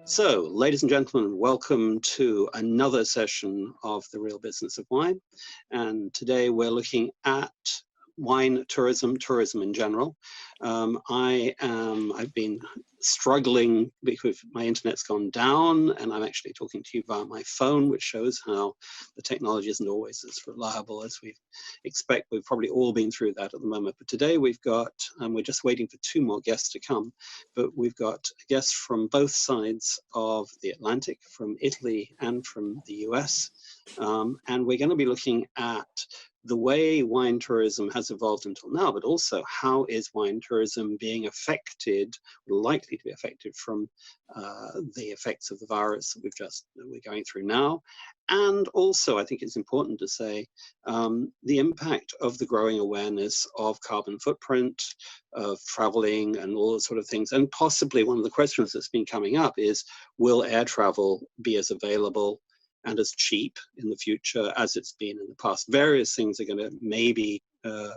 So, ladies and gentlemen, welcome to another session of The Real Business of Wine. And today we're looking at wine tourism, tourism in general. I've been struggling because my internet's gone down and I'm actually talking to you via my phone, which shows how the technology isn't always as reliable as we expect. We've probably all been through that at the moment. But today we've got, we're just waiting for two more guests to come, but we've got guests from both sides of the Atlantic, from Italy and from the US. And we're going to be looking at the way wine tourism has evolved until now, but also how is wine tourism being affected, likely to be affected from the effects of the virus that we're going through now. And also, I think it's important to say the impact of the growing awareness of carbon footprint, of traveling and all those sort of things. And possibly one of the questions that's been coming up is, will air travel be as available and as cheap in the future as it's been in the past? Various things are going to maybe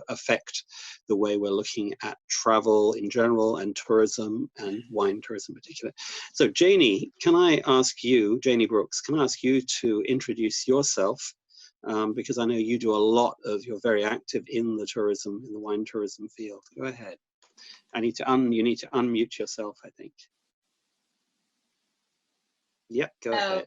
affect the way we're looking at travel in general and tourism and wine tourism in particular. So Janie, can I ask you, Janie Brooks, can I ask you to introduce yourself? Because I know you do a lot you're very active in the wine tourism field. Go ahead. You need to unmute yourself, I think. Yep, go ahead.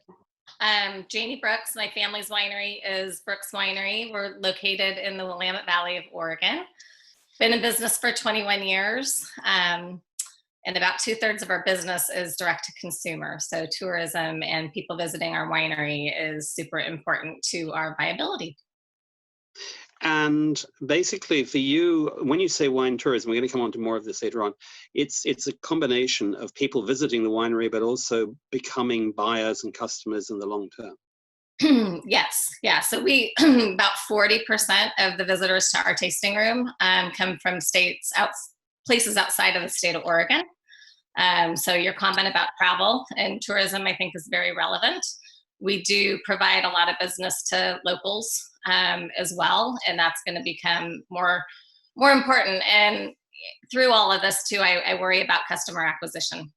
Janie Brooks. My family's winery is Brooks Winery. We're located in the Willamette Valley of Oregon. Been in business for 21 years, and about 2/3 of our business is direct to consumer. So tourism and people visiting our winery is super important to our viability. And basically for you, when you say wine tourism, we're going to come on to more of this later on, it's a combination of people visiting the winery, but also becoming buyers and customers in the long term. Yes. Yeah. So we, about 40% of the visitors to our tasting room come from places outside of the state of Oregon. So your comment about travel and tourism, I think, is very relevant. We do provide a lot of business to locals as well, and that's going to become more important. And through all of this too, I worry about customer acquisition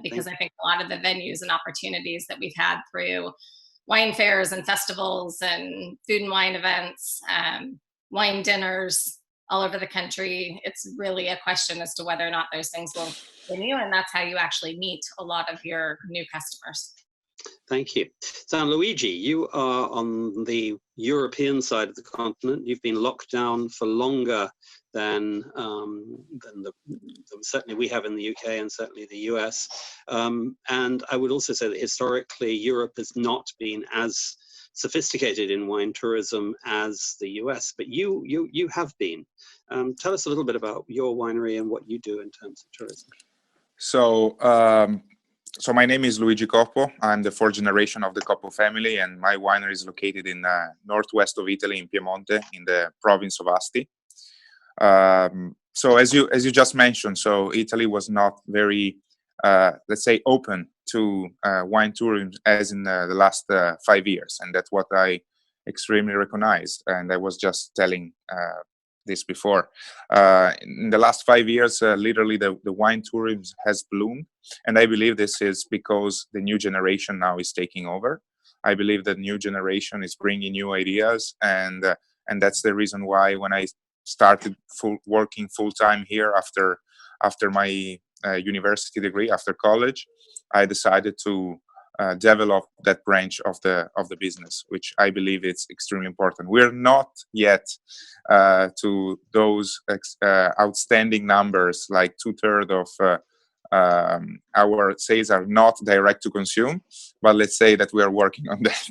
because I think a lot of the venues and opportunities that we've had through wine fairs and festivals and food and wine events, wine dinners all over the country, it's really a question as to whether or not those things will continue, and that's how you actually meet a lot of your new customers. Thank you. So Luigi, you are on the European side of the continent. You've been locked down for longer than certainly we have in the UK and certainly the US. And I would also say that historically Europe has not been as sophisticated in wine tourism as the US, but you have been. Tell us a little bit about your winery and what you do in terms of tourism. So my name is Luigi Coppo. I'm the fourth generation of the Coppo family, and my winery is located in northwest of Italy, in Piemonte, in the province of Asti. So as you just mentioned, so Italy was not very, let's say, open to wine tourism as in the last 5 years, and that's what I extremely recognize. And I was just telling this before. In the last 5 years, literally the wine tourism has bloomed, and I believe this is because the new generation now is taking over. I believe the new generation is bringing new ideas, and that's the reason why when I started working full time here after my university degree, after college, I decided to develop that branch of the business, which I believe is extremely important. We're not yet to those outstanding numbers, like 2/3 of our sales are not direct to consume, but let's say that we are working on that.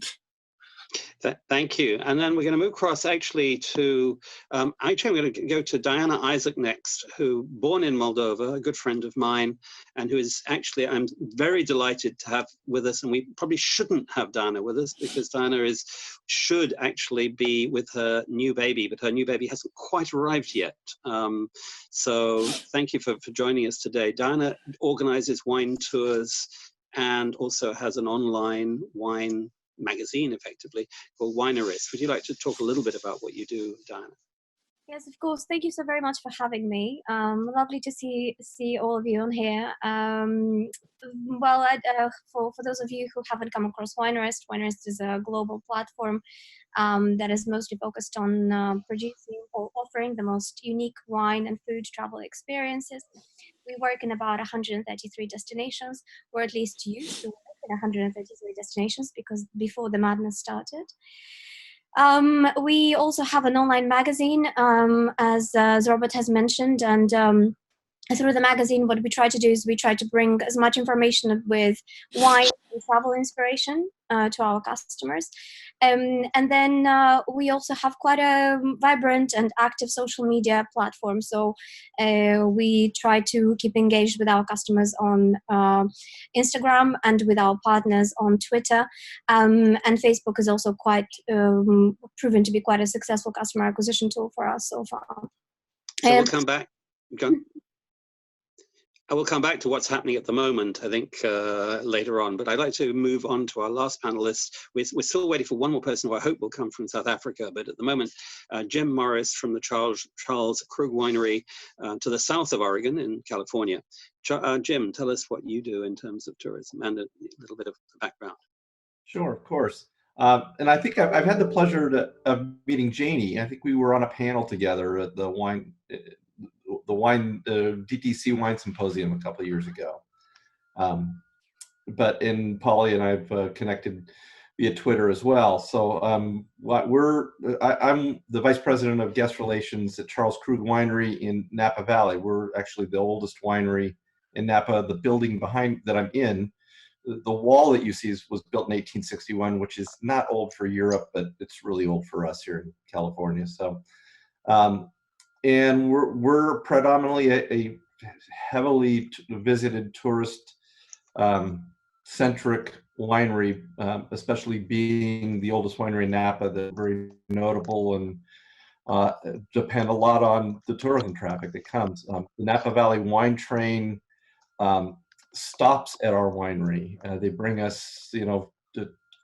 Thank you. And then we're going to move across actually to, I'm going to go to Diana Isaac next, who born in Moldova, a good friend of mine, and who is actually, I'm very delighted to have with us, and we probably shouldn't have Diana with us because Diana should actually be with her new baby, but her new baby hasn't quite arrived yet. So thank you for joining us today. Diana organizes wine tours and also has an online wine magazine, effectively, called Wineries. Would you like to talk a little bit about what you do, Diana? Yes, of course. Thank you so very much for having me. Lovely to see all of you on here. Well, for those of you who haven't come across Winerist is a global platform that is mostly focused on producing or offering the most unique wine and food travel experiences. We work in about 133 destinations, or at least used to work in 133 destinations because before the madness started. We also have an online magazine, as Robert has mentioned, and through the magazine, what we try to do is we try to bring as much information with wine and travel inspiration to our customers. And then we also have quite a vibrant and active social media platform. So we try to keep engaged with our customers on Instagram and with our partners on Twitter. And Facebook is also quite proven to be quite a successful customer acquisition tool for us so far. So we'll come back. I will come back to what's happening at the moment, I think, later on. But I'd like to move on to our last panelist. We're still waiting for one more person who I hope will come from South Africa. But at the moment, Jim Morris from the Charles Krug Winery to the south of Oregon in California. Jim, tell us what you do in terms of tourism and a little bit of the background. Sure, of course. And I think I've had the pleasure of meeting Janie. I think we were on a panel together at the DTC Wine Symposium a couple of years ago. And Polly and I've connected via Twitter as well. So I'm the Vice President of Guest Relations at Charles Krug Winery in Napa Valley. We're actually the oldest winery in Napa. The building behind that I'm in, the wall that you see was built in 1861, which is not old for Europe, but it's really old for us here in California. So, and we're predominantly a heavily visited tourist centric winery, especially being the oldest winery in Napa. That's very notable and depend a lot on the tourism traffic that comes. The Napa Valley Wine Train stops at our winery. They bring us,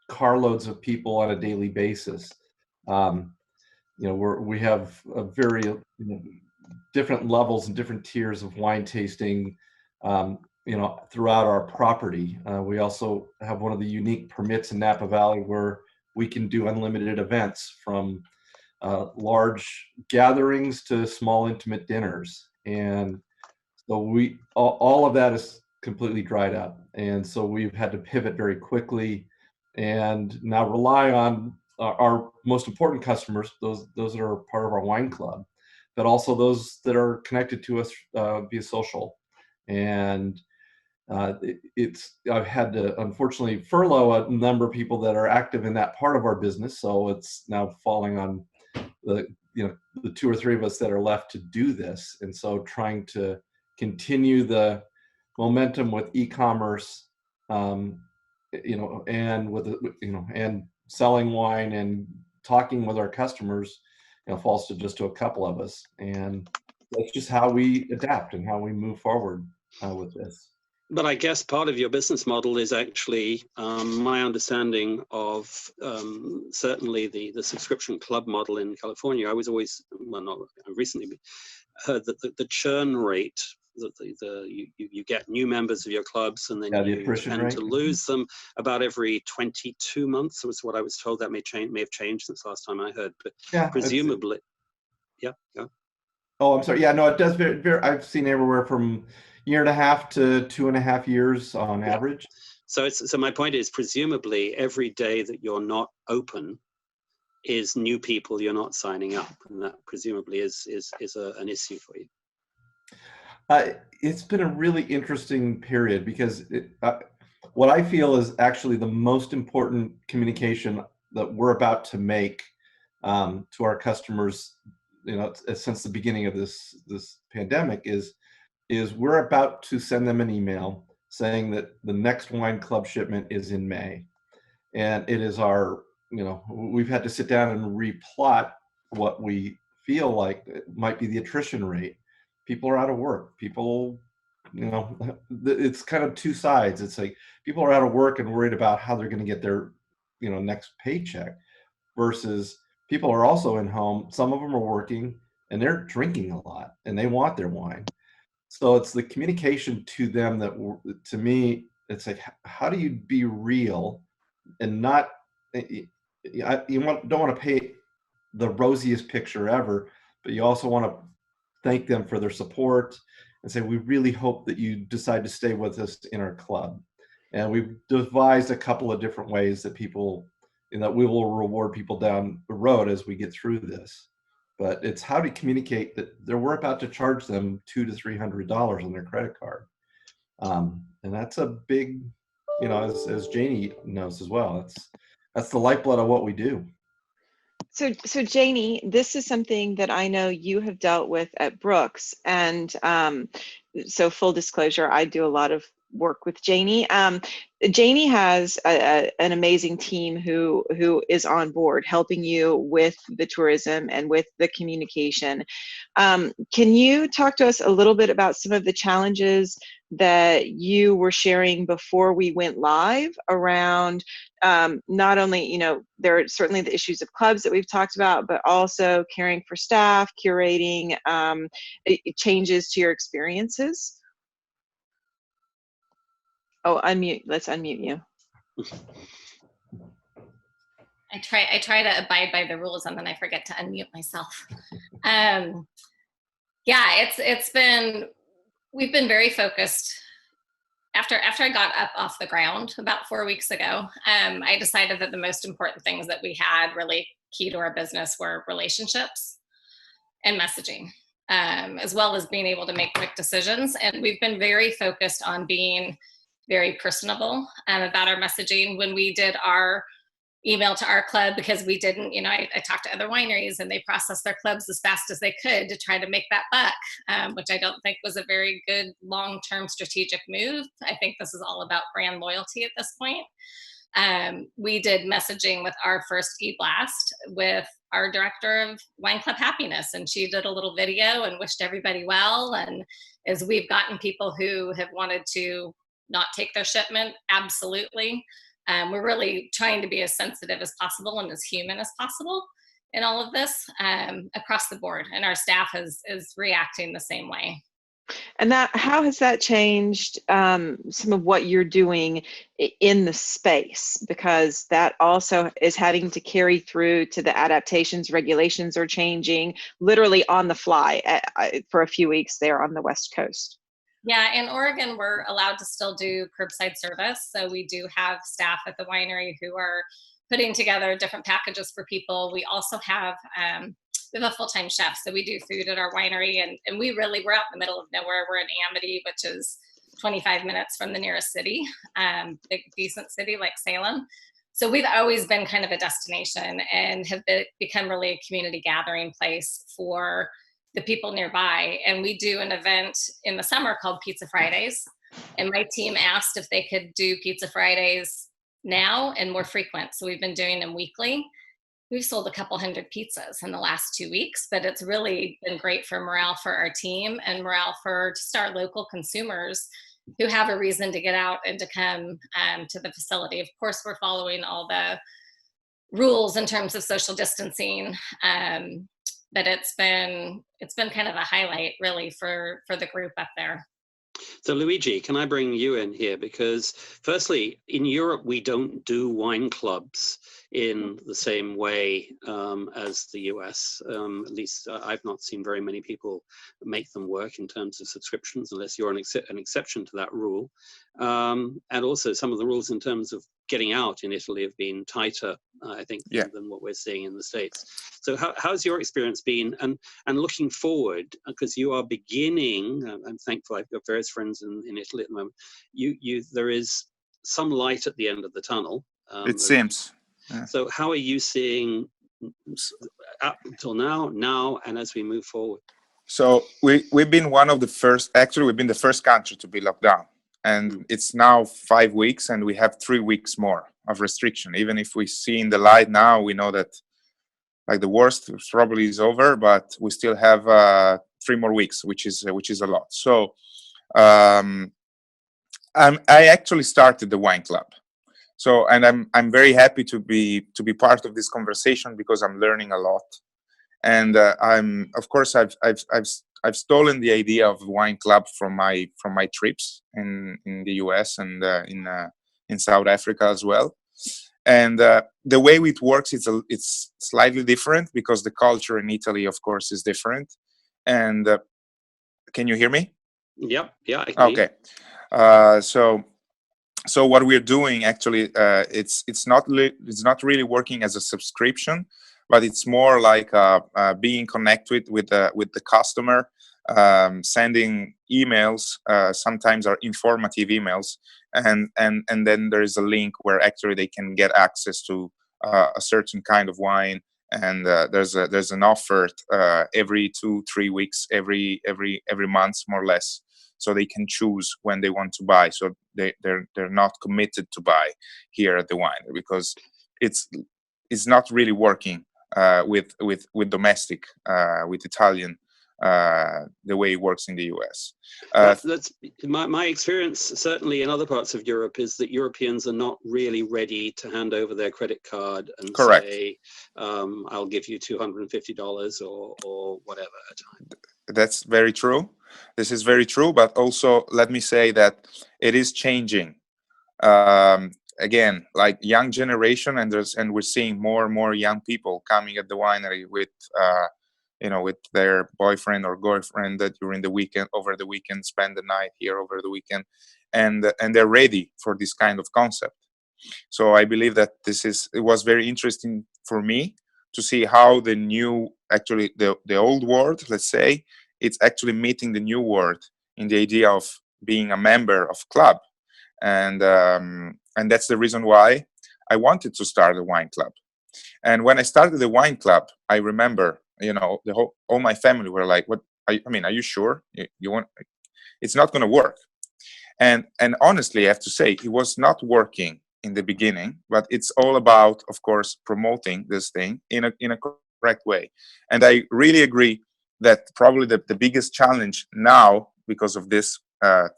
carloads of people on a daily basis. We have a very different levels and different tiers of wine tasting, throughout our property. We also have one of the unique permits in Napa Valley where we can do unlimited events, from large gatherings to small intimate dinners. And so all of that is completely dried up. And so we've had to pivot very quickly and now rely on our most important customers, those that are part of our wine club, but also those that are connected to us via social. And I've had to unfortunately furlough a number of people that are active in that part of our business. So it's now falling on the two or three of us that are left to do this. And so trying to continue the momentum with e-commerce, and with and selling wine and talking with our customers, falls to just a couple of us. And that's just how we adapt and how we move forward with this. But I guess part of your business model is actually my understanding of certainly the subscription club model in California. I was always, I recently heard that the churn rate, that you get new members of your clubs and then you tend to lose them about every 22 months was what I was told. That may have changed since last time I heard, but presumably. Yeah. Oh, I'm sorry. Yeah, no, it does vary. I've seen everywhere from year and a half to 2.5 years on average. So my point is, presumably every day that you're not open is new people you're not signing up, and that presumably is an issue for you. It's been a really interesting period because what I feel is actually the most important communication that we're about to make to our customers, since the beginning of this pandemic is we're about to send them an email saying that the next wine club shipment is in May. And it is we've had to sit down and replot what we feel like it might be the attrition rate. People are out of work. People, it's kind of two sides. It's like people are out of work and worried about how they're going to get their, next paycheck, versus people are also in home. Some of them are working. and they're drinking a lot and they want their wine. So it's the communication to them that, to me, it's like, how do you be real and not, you don't want to paint the rosiest picture ever, but you also want to thank them for their support and say, we really hope that you decide to stay with us in our club. And we've devised a couple of different ways that people, that we will reward people down the road as we get through this. But it's how to communicate that we're about to charge them $200 to $300 on their credit card. And that's a big, as Janie knows as well, that's the lifeblood of what we do. So Janie, this is something that I know you have dealt with at Brooks, and so full disclosure, I do a lot of work with Janie. Janie has an amazing team who is on board helping you with the tourism and with the communication. Can you talk to us a little bit about some of the challenges that you were sharing before we went live around not only, there are certainly the issues of clubs that we've talked about, but also caring for staff, curating, changes to your experiences? Oh, unmute. Let's unmute you. I try to abide by the rules and then I forget to unmute myself. Yeah, we've been very focused. After I got up off the ground about 4 weeks ago, I decided that the most important things that we had really key to our business were relationships and messaging, as well as being able to make quick decisions. And we've been very focused on being very personable about our messaging. When we did our email to our club, because we didn't, I talked to other wineries and they processed their clubs as fast as they could to try to make that buck, which I don't think was a very good long-term strategic move. I think this is all about brand loyalty at this point. We did messaging with our first e-blast with our director of Wine Club Happiness, and she did a little video and wished everybody well. And as we've gotten people who have wanted to not take their shipment, absolutely. We're really trying to be as sensitive as possible and as human as possible in all of this across the board. And our staff is reacting the same way. And how has that changed some of what you're doing in the space? Because that also is having to carry through to the adaptations, regulations are changing literally on the fly for a few weeks there on the West Coast. Yeah, in Oregon, we're allowed to still do curbside service. So we do have staff at the winery who are putting together different packages for people. We also have we have a full-time chef, so we do food at our winery, and we're out in the middle of nowhere. We're in Amity, which is 25 minutes from the nearest city, big decent city like Salem. So we've always been kind of a destination and have become really a community gathering place for the people nearby. And we do an event in the summer called Pizza Fridays. And my team asked if they could do Pizza Fridays now and more frequent. So we've been doing them weekly. We've sold a couple hundred pizzas in the last 2 weeks, but it's really been great for morale for our team and morale for just our local consumers who have a reason to get out and to come to the facility. Of course, we're following all the rules in terms of social distancing. But it's been kind of a highlight really for the group up there. So Luigi, can I bring you in here? Because firstly, in Europe, we don't do wine clubs in the same way as the US. At least I've not seen very many people make them work in terms of subscriptions, unless you're an exception to that rule. And also some of the rules in terms of getting out in Italy have been tighter, I think, than what we're seeing in the States. So how's your experience been? And looking forward, because you are beginning, I'm thankful I've got various friends in Italy at the moment, there is some light at the end of the tunnel. It seems. Yeah. So how are you seeing up until now, and as we move forward? So we've been one of the first, actually we've been the first country to be locked down. And it's now 5 weeks and we have 3 weeks more of restriction. Even if we see in the light now, we know that like the worst probably is over, but we still have 3 more weeks, which is a lot. So I actually started the wine club. So, and I'm very happy to be part of this conversation because I'm learning a lot. And I'm, of course, I've stolen the idea of wine club from my trips in the US and in South Africa as well. And the way it works, it's slightly different because the culture in Italy, of course, is different. And can you hear me? Yep. Yeah. I can hear Okay. So what we're doing actually, it's not really working as a subscription, but it's more like being connected with the customer, sending emails. Sometimes are informative emails, and then there is a link where actually they can get access to a certain kind of wine. And there's an offer every 2-3 weeks, every month, more or less. So they can choose when they want to buy. So they're not committed to buy here at the winery, because it's not really working with domestic, with Italian, the way it works in the US. That's my experience, certainly in other parts of Europe, is that Europeans are not really ready to hand over their credit card and Correct. say, I'll give you $250 or whatever at a time. That's very true. This is very true, but also let me say that it is changing. Again, like young generation, and we're seeing more and more young people coming at the winery with with their boyfriend or girlfriend that over the weekend, spend the night here over the weekend, and they're ready for this kind of concept. So I believe that it was very interesting for me to see how the new, actually the old world, let's say, it's actually meeting the new world in the idea of being a member of club. And that's the reason why I wanted to start a wine club. And when I started the wine club, I remember, all my family were like, "What? I mean, are you sure you want? It's not going to work." And honestly, I have to say, it was not working in the beginning, but it's all about, of course, promoting this thing in a correct way. And I really agree that probably the biggest challenge now, because of this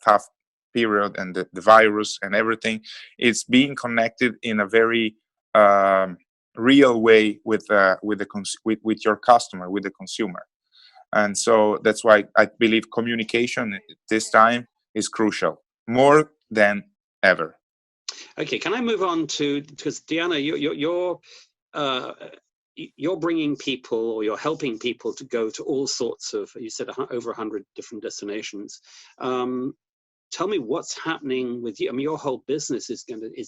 tough period and the virus and everything, is being connected in a very real way with your customer, with the consumer. And so that's why I believe communication this time is crucial, more than ever. Okay, can I move on to, because Diana, you're bringing people, or you're helping people to go to all sorts of, you said over 100 different destinations. Tell me what's happening with you. I mean, your whole business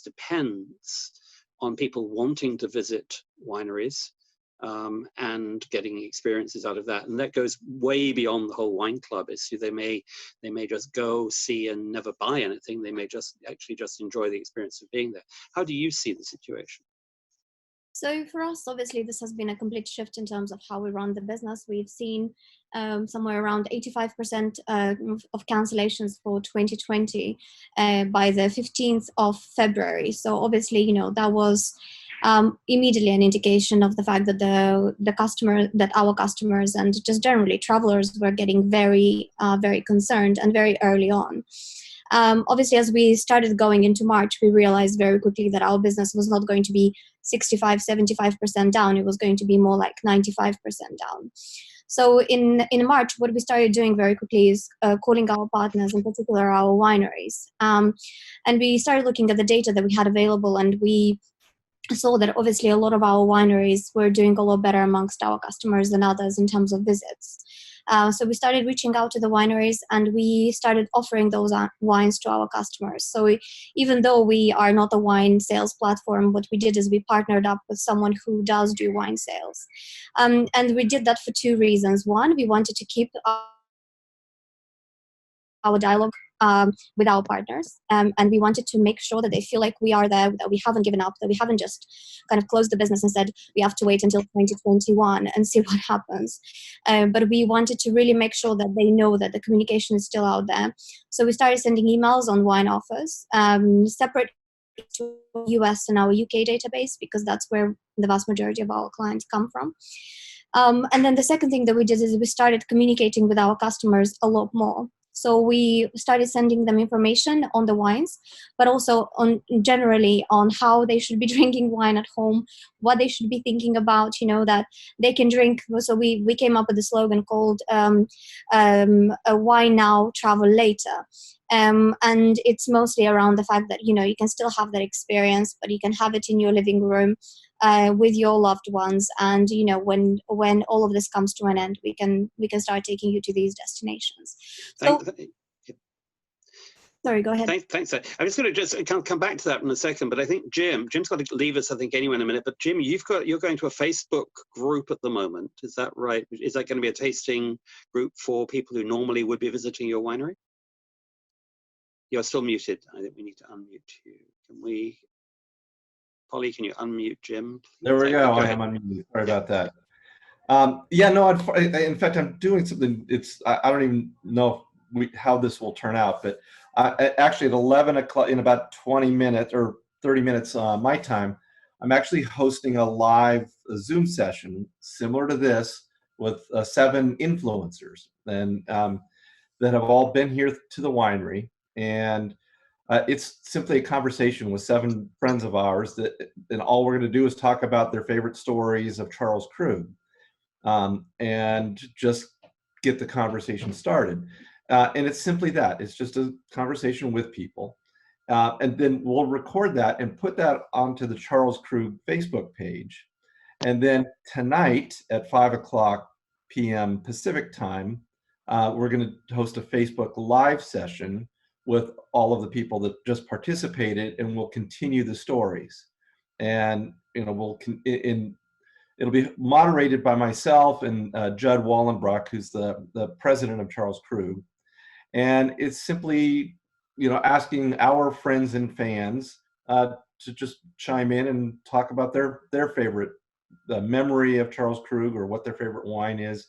depends on people wanting to visit wineries and getting experiences out of that, and that goes way beyond the whole wine club issue. They may just go, see, and never buy anything. They may just enjoy the experience of being there. How do you see the situation? So for us, obviously, this has been a complete shift in terms of how we run the business. We've seen somewhere around 85% of cancellations for 2020 by the 15th of February. So obviously, that was immediately an indication of the fact that our customers and just generally travelers were getting very, very concerned, and very early on. Obviously, as we started going into March, we realized very quickly that our business was not going to be 65-75% down. It was going to be more like 95% down. So in March, what we started doing very quickly is calling our partners, in particular our wineries. And we started looking at the data that we had available, and we saw that obviously a lot of our wineries were doing a lot better amongst our customers than others in terms of visits. So we started reaching out to the wineries, and we started offering those wines to our customers. So even though we are not a wine sales platform, what we did is we partnered up with someone who does do wine sales. And we did that for two reasons. One, we wanted to keep our dialogue with our partners, and we wanted to make sure that they feel like we are there, that we haven't given up, that we haven't just kind of closed the business and said we have to wait until 2021 and see what happens. But we wanted to really make sure that they know that the communication is still out there. So we started sending emails on wine offers, separate to US and our UK database, because that's where the vast majority of our clients come from. And then the second thing that we did is we started communicating with our customers a lot more. So we started sending them information on the wines, but also on generally on how they should be drinking wine at home, what they should be thinking about, that they can drink. So we came up with a slogan called wine now, travel later. And it's mostly around the fact that, you can still have that experience, but you can have it in your living room with your loved ones. And, when all of this comes to an end, we can start taking you to these destinations. Sorry, go ahead. Thanks. I'm just going to come back to that in a second, but I think Jim's got to leave us, I think, anyway in a minute. But Jim, you're going to a Facebook group at the moment. Is that right? Is that going to be a tasting group for people who normally would be visiting your winery? You're still muted. I think we need to unmute you. Can we, Polly, can you unmute Jim? There we go. I am unmuted. Sorry about that. Yeah, no, in fact, I'm doing something. I don't even know how this will turn out, but actually at 11 o'clock, in about 20 minutes or 30 minutes my time, I'm actually hosting a live Zoom session similar to this with 7 influencers and that have all been here to the winery. And it's simply a conversation with 7 friends of ours and all we're going to do is talk about their favorite stories of Charles Krug and just get the conversation started. And it's simply that. It's just a conversation with people. And then we'll record that and put that onto the Charles Krug Facebook page. And then tonight at 5:00 p.m. Pacific time, we're going to host a Facebook live session with all of the people that just participated, and we'll continue the stories. And it'll be moderated by myself and Judd Wallenbrock, who's the president of Charles Krug. And it's simply, asking our friends and fans to just chime in and talk about their favorite memory of Charles Krug or what their favorite wine is.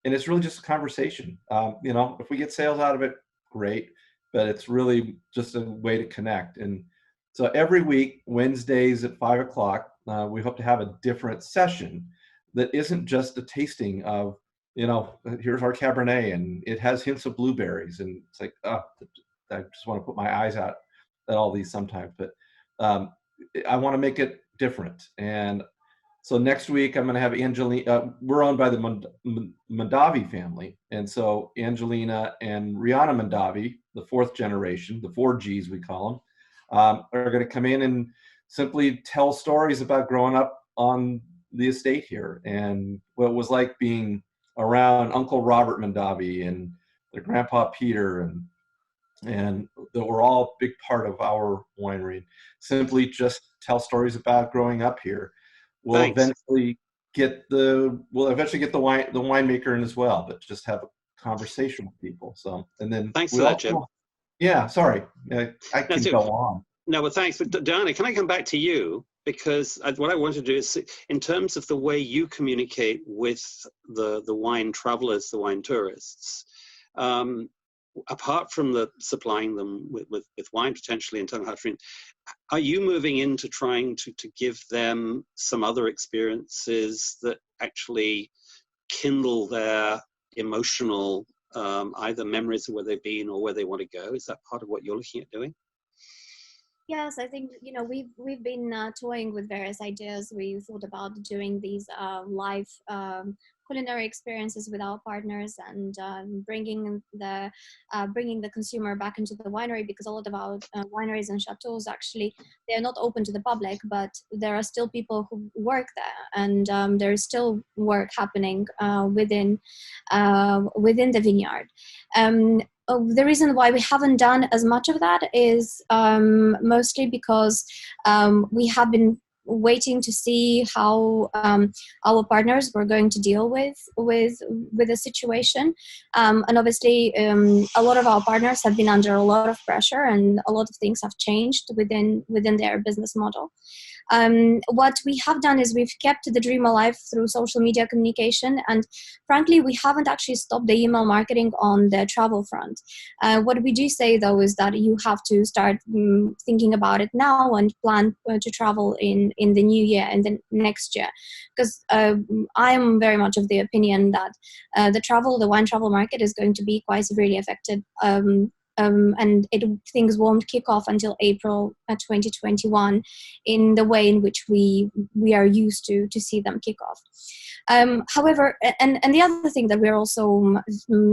And it's really just a conversation. If we get sales out of it, great. But it's really just a way to connect. And so every week, Wednesdays at 5:00, we hope to have a different session that isn't just a tasting of, here's our Cabernet and it has hints of blueberries. And it's like, I just want to put my eyes out at all these sometimes. But I want to make it different. And so next week, I'm going to have Angelina. We're owned by the Mondavi family. And so Angelina and Rihanna Mondavi, the 4th generation, the 4 Gs we call them, are going to come in and simply tell stories about growing up on the estate here and what it was like being around Uncle Robert Mondavi and their grandpa Peter and that were all a big part of our winery. Simply just tell stories about growing up here. We'll eventually get the winemaker in as well, but just have a conversation with people. So, and then thanks for that, Jim. Yeah, sorry, I can go on. No, well, thanks. But Diana, can I come back to you? Because what I want to do is, in terms of the way you communicate with the wine travelers, the wine tourists, apart from the supplying them with wine potentially and telling how to drink, are you moving into trying to give them some other experiences that actually kindle their emotional either memories of where they've been or where they want to go? Is that part of what you're looking at doing? Yes, I think we've been toying with various ideas. We thought about doing these live culinary experiences with our partners and bringing the consumer back into the winery, because a lot of our wineries and chateaus actually, they're not open to the public, but there are still people who work there, and there is still work happening within the vineyard. The reason why we haven't done as much of that is mostly because we have been waiting to see how our partners were going to deal with the situation, and obviously a lot of our partners have been under a lot of pressure, and a lot of things have changed within their business model. What we have done is we've kept the dream alive through social media communication, and frankly, we haven't actually stopped the email marketing on the travel front. What we do say, though, is that you have to start thinking about it now and plan to travel in in the new year and the next year, because I am very much of the opinion that the wine travel market is going to be quite severely affected. And things won't kick off until April 2021 in the way in which we are used to see them kick off. However, and the other thing that we're also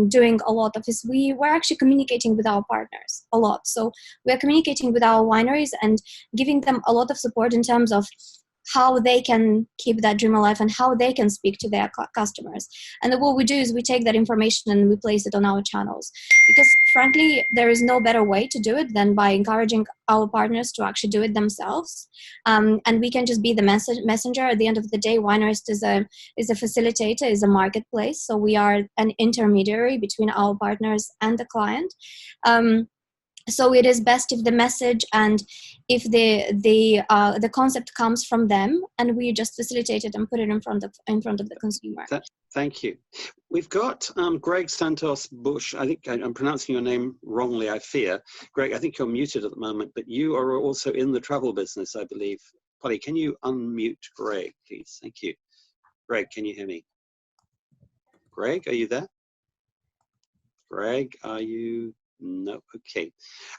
doing a lot of is we're actually communicating with our partners a lot. So we're communicating with our wineries and giving them a lot of support in terms of how they can keep that dream alive and how they can speak to their customers. And then what we do is we take that information and we place it on our channels, because frankly, there is no better way to do it than by encouraging our partners to actually do it themselves. And we can just be the messenger. At the end of the day, Winerist is a facilitator, is a marketplace. So we are an intermediary between our partners and the client. So it is best if the message and if the concept comes from them, and we just facilitate it and put it in front of the consumer. Thank you. We've got Greg Santos Bush. I think I'm pronouncing your name wrongly, I fear. Greg, I think you're muted at the moment, but you are also in the travel business, I believe. Polly, can you unmute Greg, please? Thank you. Greg, can you hear me? Greg, are you there? Greg, are you? No, okay.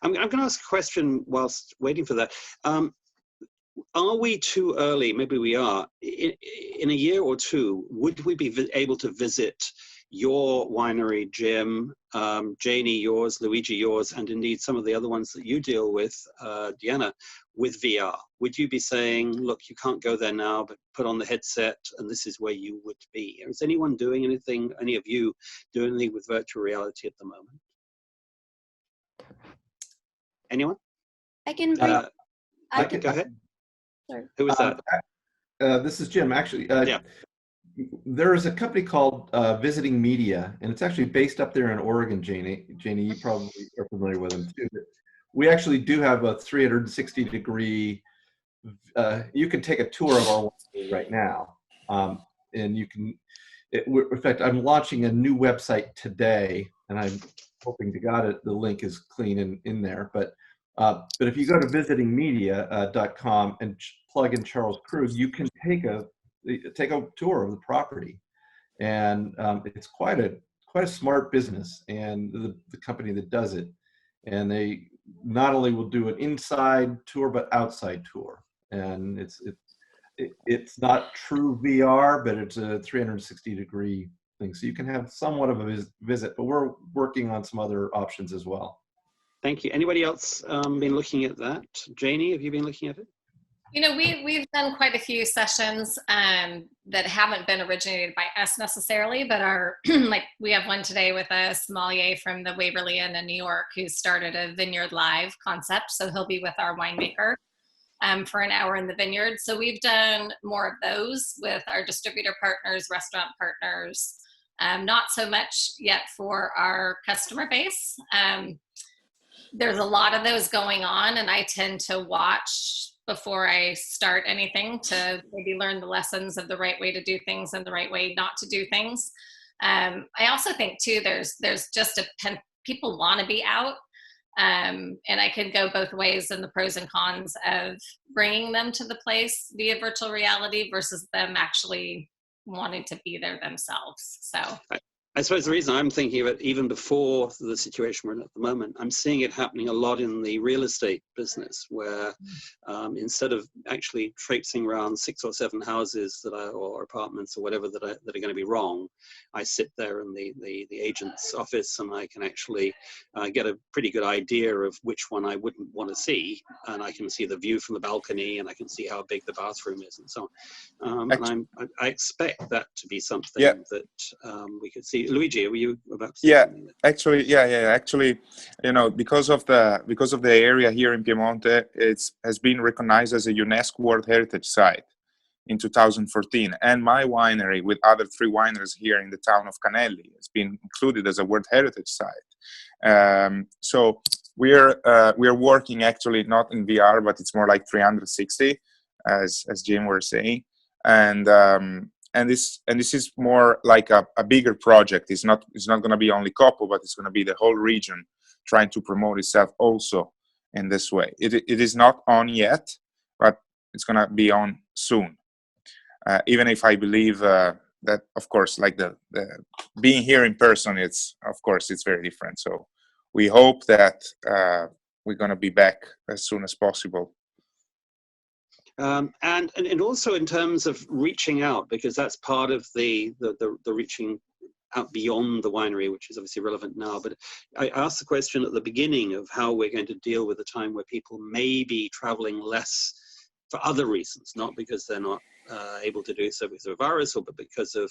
I'm going to ask a question whilst waiting for that. Are we too early? Maybe we are. In a year or two, would we be able to visit your winery, Jim, Janie, yours, Luigi, yours, and indeed some of the other ones that you deal with, Diana, with VR? Would you be saying, look, you can't go there now, but put on the headset and this is where you would be? Is anyone doing anything, any of you doing anything with virtual reality at the moment? Anyone? I can bring. I can go ahead. Sorry. Who is that? This is Jim. Actually, yeah. There is a company called Visiting Media, and it's actually based up there in Oregon. Janie, you probably are familiar with them too. But we actually do have a 360-degree. You can take a tour of our winery right now, and you can. In fact, I'm launching a new website today, and I'm hoping to God the link is clean in there. But if you go to visitingmedia.com and plug in Charles Krug, you can take a tour of the property, and it's quite a smart business, and the company that does it, and they not only will do an inside tour but outside tour, and it's not true VR, but it's a 360-degree thing, so you can have somewhat of a visit, but we're working on some other options as well. Thank you. Anybody else been looking at that? Janie, have you been looking at it? You know, we've done quite a few sessions that haven't been originated by us necessarily, but are like we have one today with a sommelier from the Waverly Inn in New York who started a Vineyard Live concept. So he'll be with our winemaker for an hour in the vineyard. So we've done more of those with our distributor partners, restaurant partners, not so much yet for our customer base. There's a lot of those going on, and I tend to watch before I start anything to maybe learn the lessons of the right way to do things and the right way not to do things. I also think too, there's just people want to be out. And I could go both ways in the pros and cons of bringing them to the place via virtual reality versus them actually wanting to be there themselves. So I suppose the reason I'm thinking of it, even before the situation we're in at the moment, I'm seeing it happening a lot in the real estate business, where instead of actually traipsing around 6 or 7 houses or apartments or whatever that are going to be wrong, I sit there in the agent's office and I can actually get a pretty good idea of which one I wouldn't want to see, and I can see the view from the balcony, and I can see how big the bathroom is, and so on. And I expect that to be something that we could see. Luigi, were you about to say something? Actually, you know, because of the area here in Piemonte, has been recognized as a UNESCO World Heritage Site in 2014, and my winery with other 3 wineries here in the town of Canelli has been included as a World Heritage Site. So we're working actually not in VR, but it's more like 360, as Jim were saying, and this is more like a bigger project. It's not going to be only Coppo, but it's going to be the whole region trying to promote itself also in this way. It is not on yet, but it's going to be on soon. Even if I believe that, of course, like the being here in person, it's very different. So we hope that we're going to be back as soon as possible. And also in terms of reaching out, because that's part of the reaching out beyond the winery, which is obviously relevant now. But I asked the question at the beginning of how we're going to deal with a time where people may be traveling less for other reasons, not because they're not able to do so because of a virus, or but because of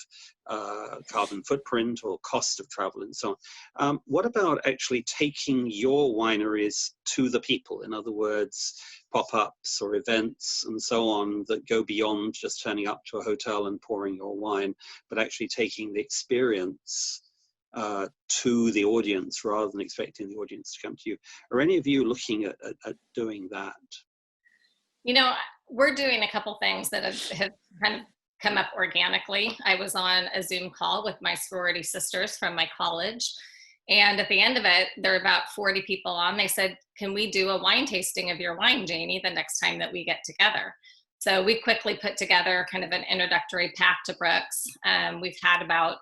carbon footprint or cost of travel and so on. What about actually taking your wineries to the people? In other words, pop-ups or events and so on that go beyond just turning up to a hotel and pouring your wine, but actually taking the experience to the audience rather than expecting the audience to come to you. Are any of you looking at doing that? You know, we're doing a couple things that have kind of come up organically. I was on a Zoom call with my sorority sisters from my college. And at the end of it, there are about 40 people on. They said, can we do a wine tasting of your wine, Janie, the next time that we get together? So we quickly put together kind of an introductory pack to Brooks. We've had about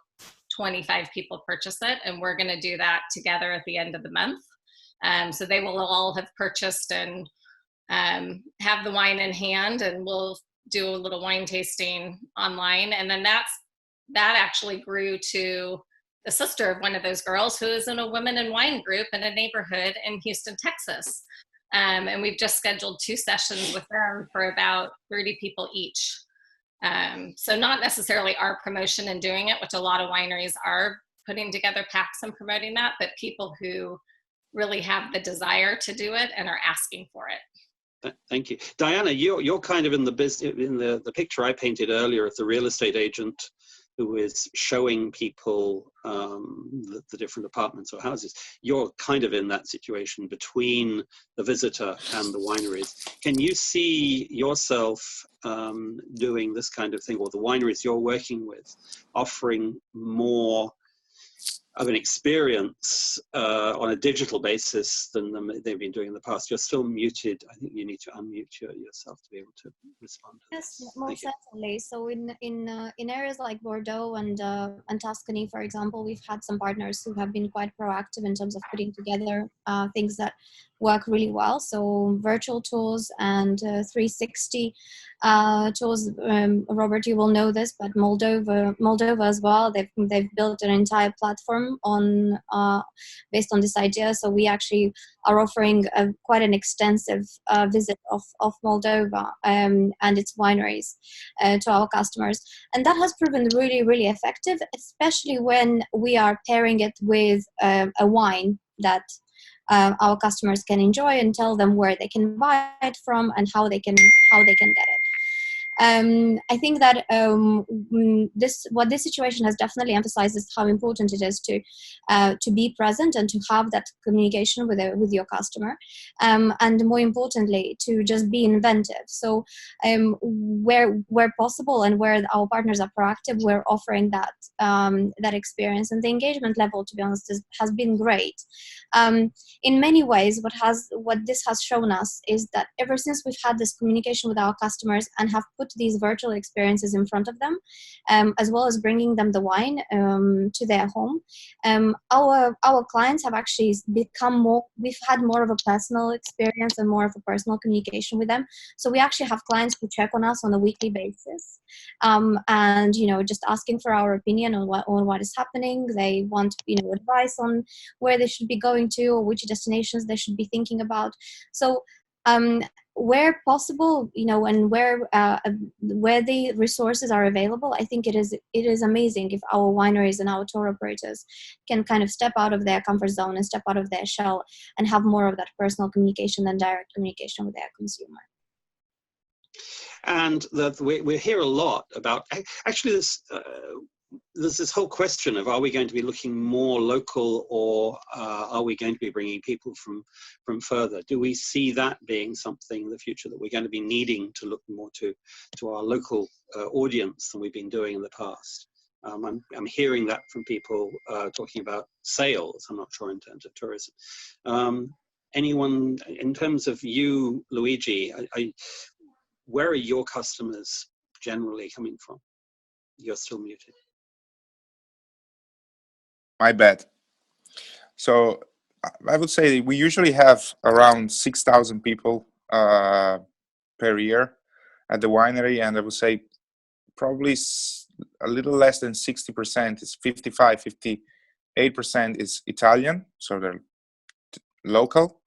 25 people purchase it, and we're going to do that together at the end of the month. So they will all have purchased and have the wine in hand, and we'll do a little wine tasting online. And then that actually grew to the sister of one of those girls who is in a women in wine group in a neighborhood in Houston, Texas. And we've just scheduled 2 sessions with them for about 30 people each. So not necessarily our promotion and doing it, which a lot of wineries are putting together packs and promoting that, but people who really have the desire to do it and are asking for it. Thank you. Diana, you're kind of in the business, in the picture I painted earlier of the real estate agent who is showing people the different apartments or houses. You're kind of in that situation between the visitor and the wineries. Can you see yourself doing this kind of thing, or the wineries you're working with offering more of an experience on a digital basis than they've been doing in the past? You're still muted. I think you need to unmute yourself to be able to respond to Yes, this. most certainly. So in areas like Bordeaux and Tuscany, for example, we've had some partners who have been quite proactive in terms of putting together things that work really well. So virtual tours and 360 tours. Robert, you will know this, but Moldova as well. They've built an entire platform on based on this idea. So we actually are offering quite an extensive visit of Moldova and its wineries to our customers, and that has proven really, really effective, especially when we are pairing it with a wine that our customers can enjoy, and tell them where they can buy it from and how they can get it. I think that what this situation has definitely emphasized is how important it is to be present and to have that communication with your customer, and more importantly, to just be inventive. So where possible and where our partners are proactive, we're offering that experience, and the engagement level, to be honest, has been great. In many ways, what this has shown us is that ever since we've had this communication with our customers and have put these virtual experiences in front of them, as well as bringing them the wine to their home, our clients have actually become more, we've had more of a personal experience and more of a personal communication with them. So we actually have clients who check on us on a weekly basis, and just asking for our opinion on what is happening. They want advice on where they should be going to or which destinations they should be thinking about. So where possible, and where the resources are available, I think it is amazing if our wineries and our tour operators can kind of step out of their comfort zone and step out of their shell and have more of that personal communication than direct communication with their consumer. And we hear a lot about, actually, there's this whole question of, are we going to be looking more local, or are we going to be bringing people from further? Do we see that being something in the future, that we're going to be needing to look more to our local audience than we've been doing in the past? I'm hearing that from people talking about sales. I'm not sure in terms of tourism. Anyone, in terms of you, Luigi, where are your customers generally coming from? You're still muted. My bad. So I would say we usually have around 6,000 people per year at the winery, and I would say probably a little less than 60%, it's 55, 58% is Italian, so they're local.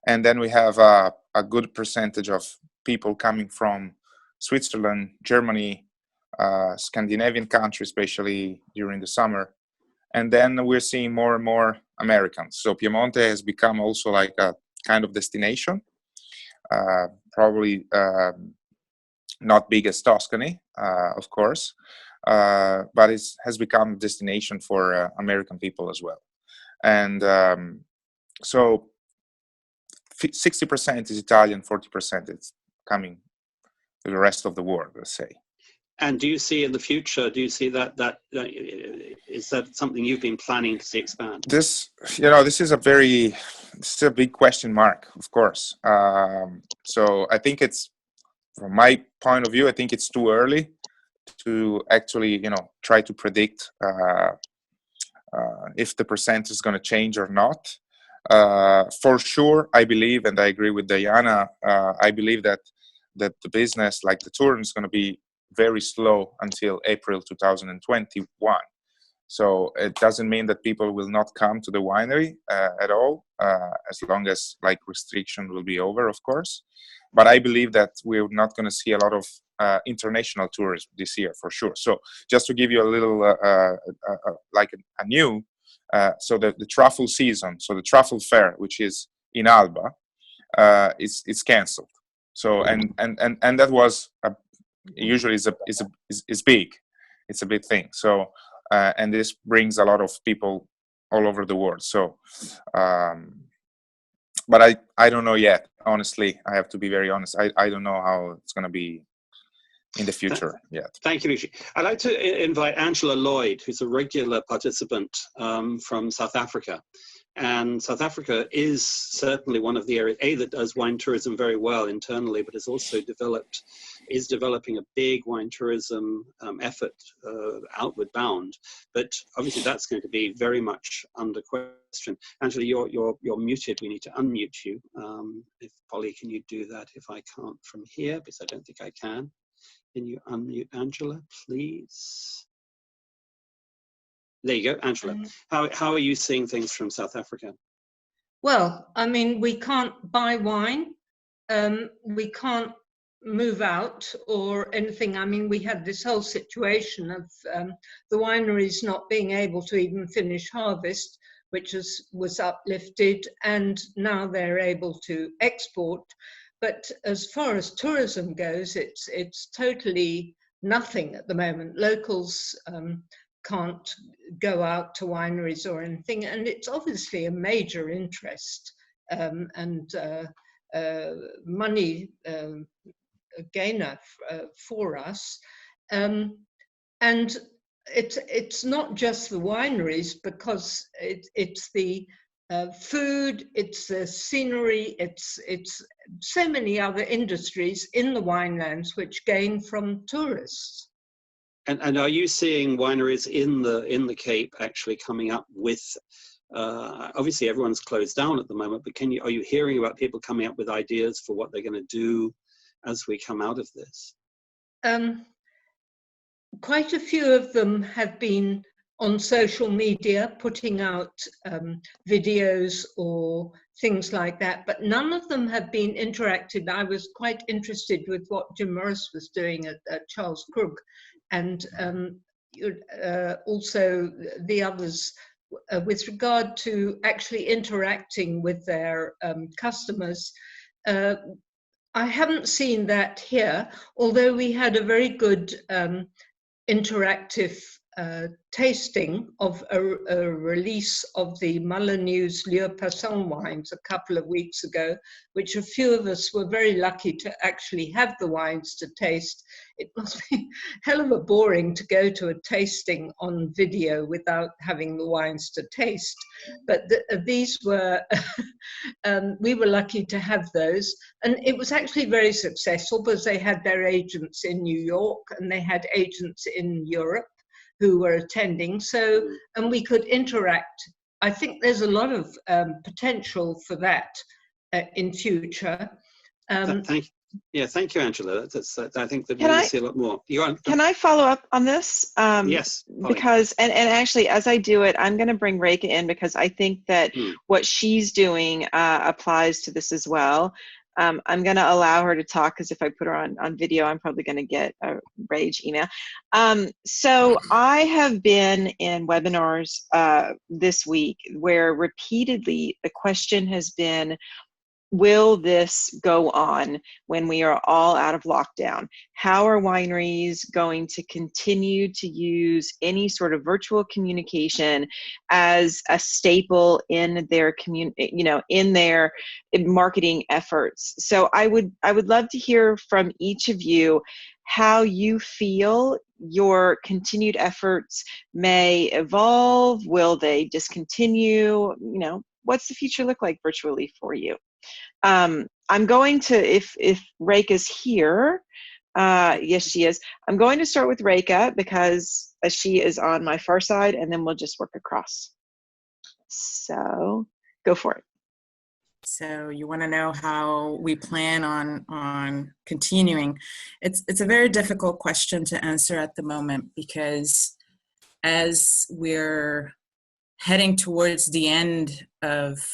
And then we have a good percentage of people coming from Switzerland, Germany, Scandinavian countries, especially during the summer. And then we're seeing more and more Americans. So Piemonte has become also like a kind of destination, probably not big as Tuscany, of course, but it has become a destination for American people as well. And so 60% is Italian, 40% is coming to the rest of the world, let's say. And do you see in the future, do you see that is that something you've been planning to see expand? This is a big question mark, of course. So I think it's, from my point of view, I think it's too early to actually, try to predict if the percent is going to change or not. For sure, I believe, and I agree with Diana, I believe that the business, like the tourism, is going to be very slow until April 2021. So it doesn't mean that people will not come to the winery at all, as long as like restriction will be over, of course. But I believe that we're not going to see a lot of international tourism this year for sure. So just to give you a little new, so the truffle season, so the truffle fair, which is in Alba, it's cancelled. So and that was usually is big. It's a big thing. So and this brings a lot of people all over the world. So but I don't know yet. Honestly, I have to be very honest. I don't know how it's going to be in the future yet. Thank you, Luigi. I'd like to invite Angela Lloyd, who's a regular participant from South Africa. And South Africa is certainly one of the areas, that does wine tourism very well internally, but is also developing a big wine tourism effort outward bound. But obviously that's going to be very much under question. Angela, you're muted. We need to unmute you. If Polly, can you do that if I can't from here? Because I don't think I can. Can you unmute Angela, please? There you go, Angela. How are you seeing things from South Africa? Well, I mean, we can't buy wine. We can't move out or anything. I mean, we had this whole situation of the wineries not being able to even finish harvest, which was uplifted, and now they're able to export. But as far as tourism goes, it's totally nothing at the moment. Locals can't go out to wineries or anything, and it's obviously a major interest and money gainer for us. And it's not just the wineries, because it's the food, it's the scenery, it's so many other industries in the winelands which gain from tourists. And are you seeing wineries in the Cape actually coming up with? Obviously, everyone's closed down at the moment, but are you hearing about people coming up with ideas for what they're going to do as we come out of this? Quite a few of them have been on social media putting out videos or things like that, but none of them have been interactive. I was quite interested with what Jim Morris was doing at Charles Krug, and also the others with regard to actually interacting with their customers. I haven't seen that here, although we had a very good interactive tasting of a release of the Malonneau's Lieu Passant wines a couple of weeks ago, which a few of us were very lucky to actually have the wines to taste. It must be hell of a boring to go to a tasting on video without having the wines to taste. But these were, we were lucky to have those. And it was actually very successful because they had their agents in New York and they had agents in Europe who were attending. So, and we could interact. I think there's a lot of potential for that in future. Thank you, Angela. I think that we will see a lot more. Can I follow up on this? Yes. Because, and actually, as I do it, I'm going to bring Reka in because I think that what she's doing applies to this as well. I'm going to allow her to talk because if I put her on video, I'm probably going to get a rage email. So I have been in webinars this week where repeatedly the question has been, will this go on when we are all out of lockdown? How are wineries going to continue to use any sort of virtual communication as a staple in their in their marketing efforts? So I would love to hear from each of you how you feel your continued efforts may evolve. Will they discontinue? What's the future look like virtually for you? I'm going to, if Reka's here, yes, she is. I'm going to start with Reka because she is on my far side, and then we'll just work across. So go for it. So you want to know how we plan on continuing. It's a very difficult question to answer at the moment because as we're heading towards the end of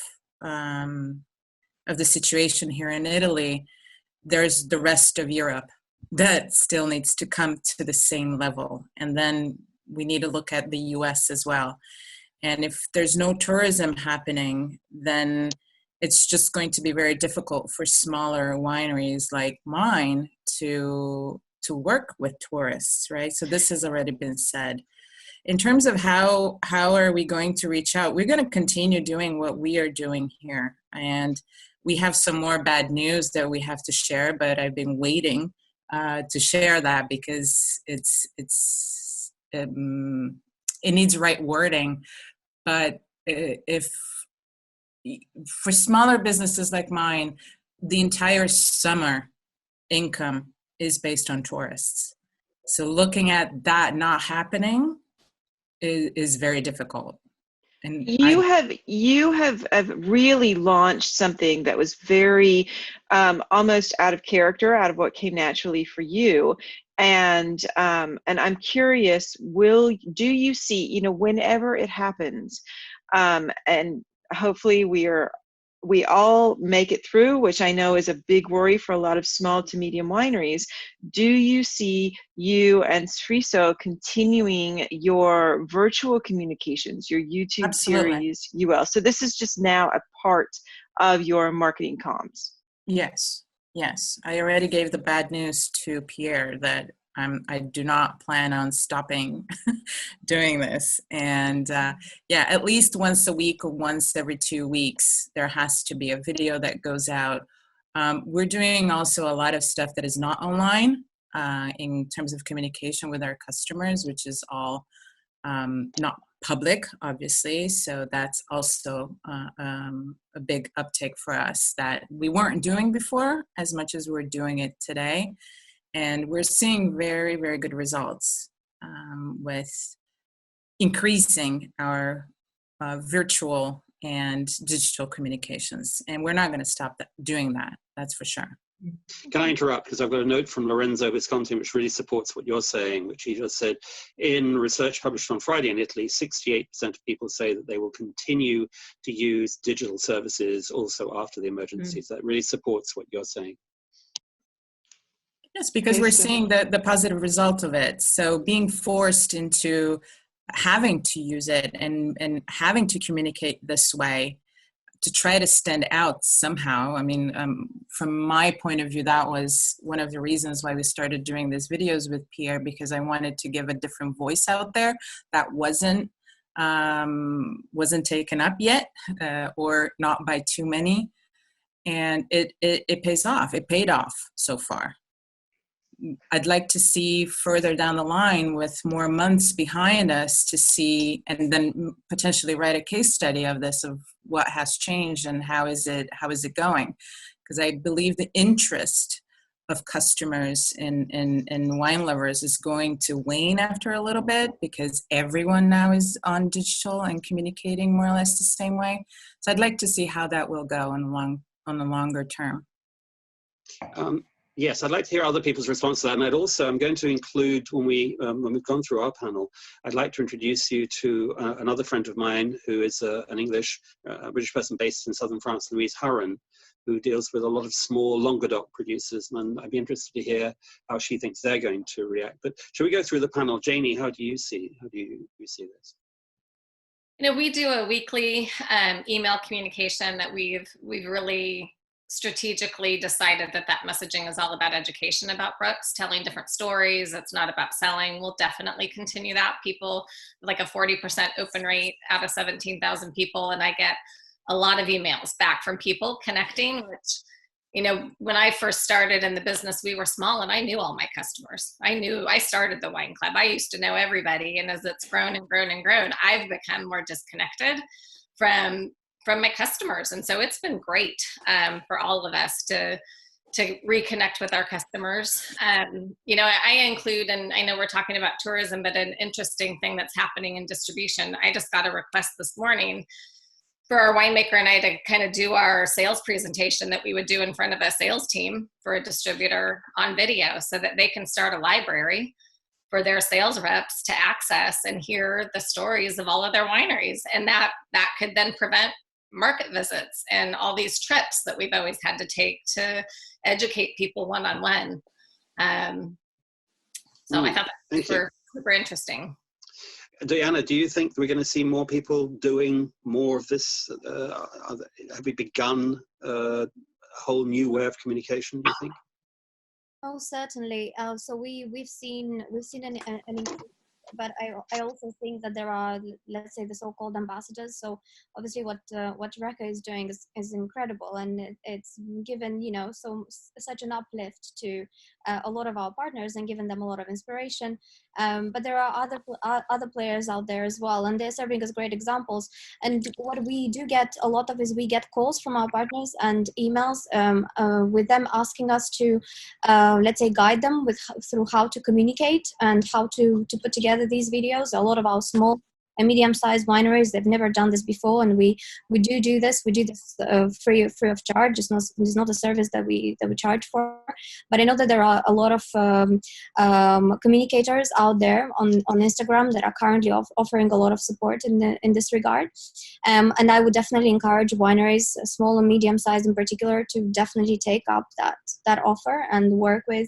the situation here in Italy, there's the rest of Europe that still needs to come to the same level. And then we need to look at the US as well. And if there's no tourism happening, then it's just going to be very difficult for smaller wineries like mine to work with tourists, right? So this has already been said. In terms of how are we going to reach out, we're going to continue doing what we are doing here. And we have some more bad news that we have to share, but I've been waiting to share that because it needs right wording. But if for smaller businesses like mine, the entire summer income is based on tourists. So looking at that not happening is very difficult. And you have really launched something that was very almost out of character, out of what came naturally for you. And I'm curious, do you see, whenever it happens, and hopefully we all make it through, which I know is a big worry for a lot of small to medium wineries. Do you see you and Sfriso continuing your virtual communications, your YouTube Absolutely. series, UL? So this is just now a part of your marketing comms. Yes. I already gave the bad news to Pierre that I do not plan on stopping doing this. And at least once a week or once every 2 weeks, there has to be a video that goes out. We're doing also a lot of stuff that is not online in terms of communication with our customers, which is all not public, obviously. So that's also a big uptake for us that we weren't doing before as much as we're doing it today. And we're seeing very, very good results with increasing our virtual and digital communications. And we're not going to stop doing that, that's for sure. Can I interrupt? Because I've got a note from Lorenzo Visconti, which really supports what you're saying, which he just said, in research published on Friday in Italy, 68% of people say that they will continue to use digital services also after the emergencies. That really supports what you're saying. Yes, because we're seeing the positive result of it. So being forced into having to use it and having to communicate this way to try to stand out somehow. I mean, from my point of view, that was one of the reasons why we started doing these videos with Pierre, because I wanted to give a different voice out there that wasn't taken up yet, or not by too many. And it pays off. It paid off so far. I'd like to see further down the line, with more months behind us, to see, and then potentially write a case study of this, of what has changed and how is it going. Because I believe the interest of customers and wine lovers is going to wane after a little bit, because everyone now is on digital and communicating more or less the same way. So I'd like to see how that will go on the longer term. Yes, I'd like to hear other people's response to that. And I'm going to include, when we've gone through our panel, I'd like to introduce you to another friend of mine who is an British person based in southern France, Louise Hurren, who deals with a lot of small Languedoc producers. And I'd be interested to hear how she thinks they're going to react. But shall we go through the panel? Janie, how do you see this? You know, we do a weekly email communication that we've really strategically decided that messaging is all about education about Brooks, telling different stories. It's not about selling. We'll definitely continue that. People, like a 40% open rate out of 17,000 people, and I get a lot of emails back from people connecting, which, you know, when I first started in the business, we were small and I knew all my customers. I started the wine club. I used to know everybody. And as it's grown and grown and grown, I've become more disconnected from my customers. And so it's been great for all of us to reconnect with our customers. You know, I include, and I know we're talking about tourism, but an interesting thing that's happening in distribution. I just got a request this morning for our winemaker and I to kind of do our sales presentation that we would do in front of a sales team for a distributor on video, so that they can start a library for their sales reps to access and hear the stories of all of their wineries. And that could then prevent market visits and all these trips that we've always had to take to educate people one-on-one. So I thought that was super interesting. Diana, do you think we're going to see more people doing more of this? Have we begun a whole new way of communication, do you think? Oh, certainly. So we've seen an increase, but I also think that there are, let's say, the so-called ambassadors. So obviously what Reka is doing is incredible, and it's given, you know, such an uplift to a lot of our partners and given them a lot of inspiration. But there are other players out there as well, and they're serving as great examples. And what we do get a lot of is we get calls from our partners and emails with them asking us to, let's say, guide them through how to communicate and how to put together these videos. A lot of our small and medium-sized wineries, they've never done this before, and we do this free of charge. It's not a service that we charge for. But I know that there are a lot of communicators out there on Instagram that are currently offering a lot of support in this regard. And I would definitely encourage wineries, small and medium-sized in particular, to definitely take up that offer and work with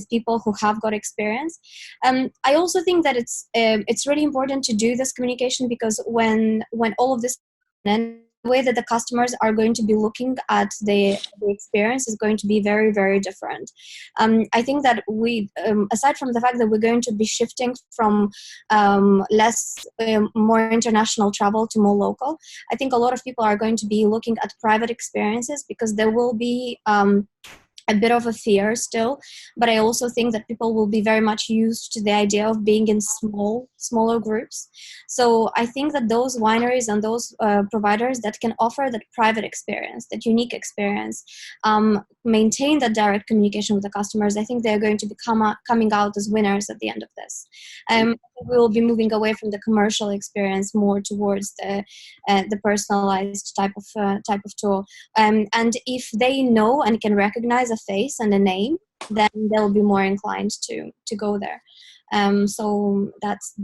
people who have got experience. I also think that it's really important to do this communication, because when all of this, and the way that the customers are going to be looking at the experience is going to be very, very different. I think that we, aside from the fact that we're going to be shifting from more international travel to more local, I think a lot of people are going to be looking at private experiences, because there will be a bit of a fear still, but I also think that people will be very much used to the idea of being in smaller groups. So I think that those wineries and those providers that can offer that private experience, that unique experience, maintain that direct communication with the customers, I think they're going to be coming out as winners at the end of this. We will be moving away from the commercial experience more towards the personalized type of tour. And if they know and can recognize a face and a name, then they'll be more inclined to go there. So that's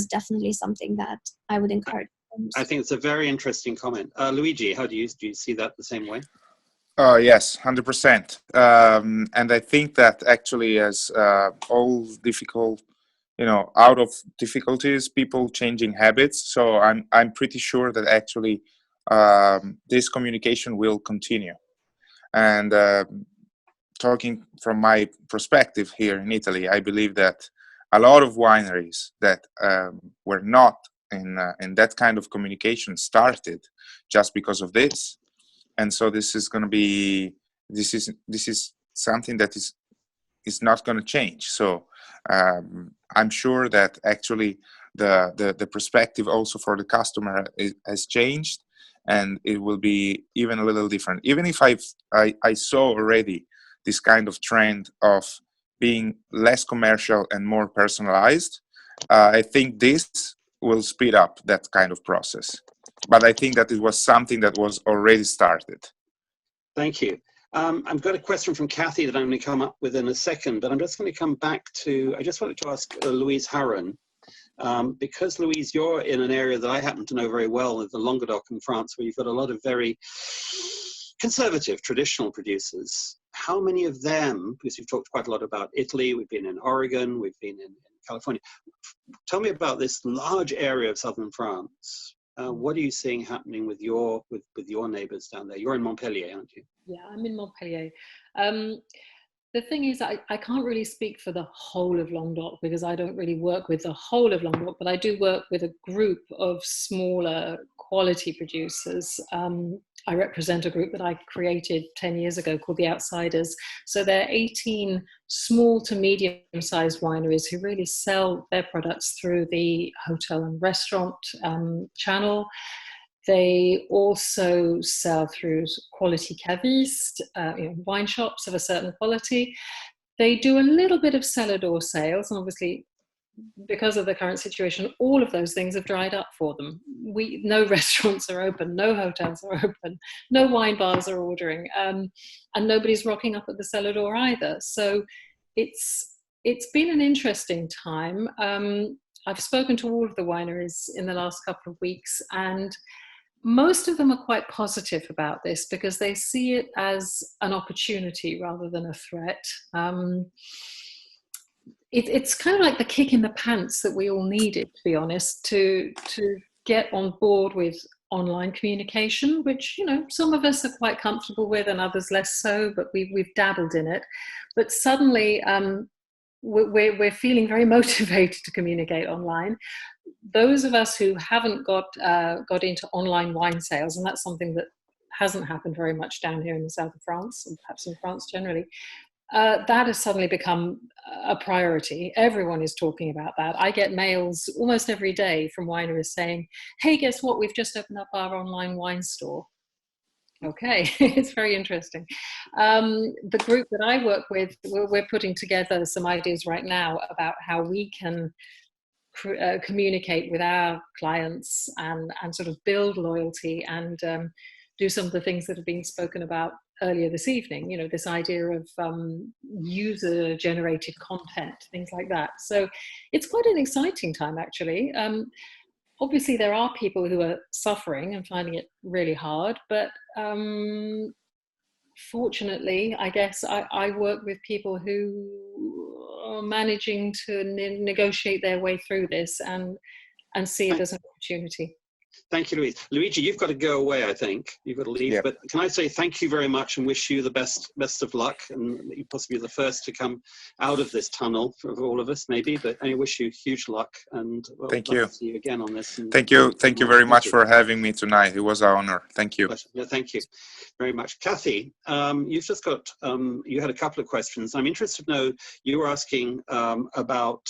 definitely something that I would encourage. I think it's a very interesting comment. Luigi, do you see that the same way? Yes, 100%. And I think that actually, as all difficult, out of difficulties, people changing habits. So I'm pretty sure that actually this communication will continue. And talking from my perspective here in Italy, I believe that a lot of wineries that were not in that kind of communication started just because of this. And so this is going to be, this is something that is not going to change. So I'm sure that actually the perspective also for the customer has changed, and it will be even a little different. Even if I saw already this kind of trend of being less commercial and more personalized, I think this will speed up that kind of process. But I think that it was something that was already started. Thank you. I've got a question from Kathy that I'm going to come up with in a second, but I'm just going to come back to, I just wanted to ask Louise Harron, because Louise, you're in an area that I happen to know very well, the Languedoc in France, where you've got a lot of very conservative, traditional producers. How many of them, because you've talked quite a lot about Italy, we've been in Oregon, we've been in California. Tell me about this large area of southern France. What are you seeing happening with your neighbours down there? You're in Montpellier, aren't you? Yeah, I'm in Montpellier. The thing is, I can't really speak for the whole of Languedoc because I don't really work with the whole of Languedoc, but I do work with a group of smaller quality producers. I represent a group that I created 10 years ago called The Outsiders. So they're 18 small to medium-sized wineries who really sell their products through the hotel and restaurant channel. They also sell through quality cavistes, wine shops of a certain quality. They do a little bit of cellar door sales, and obviously, because of the current situation, all of those things have dried up for them. No restaurants are open, no hotels are open, no wine bars are ordering, and nobody's rocking up at the cellar door either. So it's been an interesting time. I've spoken to all of the wineries in the last couple of weeks, and most of them are quite positive about this because they see it as an opportunity rather than a threat. It's kind of like the kick in the pants that we all needed, to be honest, to get on board with online communication, which, some of us are quite comfortable with and others less so, but we've dabbled in it. But suddenly we're feeling very motivated to communicate online. Those of us who haven't got into online wine sales, and that's something that hasn't happened very much down here in the south of France, and perhaps in France generally, that has suddenly become a priority. Everyone is talking about that. I get mails almost every day from wineries saying, hey, guess what? We've just opened up our online wine store. Okay, it's very interesting. The group that I work with, we're putting together some ideas right now about how we can communicate with our clients and sort of build loyalty and do some of the things that have been spoken about earlier this evening, this idea of user-generated content, things like that. So it's quite an exciting time, actually. Obviously, there are people who are suffering and finding it really hard, but fortunately, I guess I work with people who are managing to negotiate their way through this and see it as an opportunity. Thank you, Louise. Luigi, you've got to go away, I think. You've got to leave. Yep. But can I say thank you very much and wish you the best of luck, and you possibly the first to come out of this tunnel for all of us, maybe. But I wish you huge luck, and thank you. See you again on this. Thank you very much for having me tonight. It was an honor. Thank you. Yeah, thank you very much. Kathy, you've just got, you had a couple of questions. I'm interested to know, you were asking about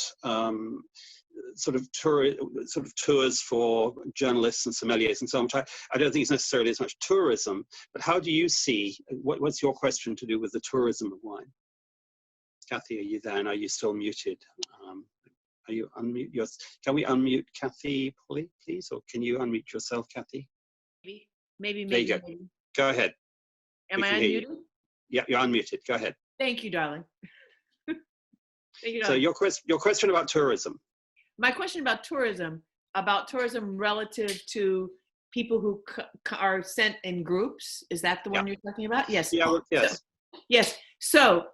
sort of tours for journalists and sommeliers and so on. I don't think it's necessarily as much tourism, but how do you see, what's your question to do with the tourism of wine? Kathy, are you there? And are you still muted? Are you unmute? Can we unmute Kathy, please? Or can you unmute yourself, Kathy? Maybe. There you go. Go ahead. Am I unmuted? Yeah, you're unmuted. Go ahead. Thank you, darling. Thank you, darling. So your question about tourism. My question about tourism relative to people who are sent in groups. Is that the one you're talking about? Yes. Yeah, yes. Yes. So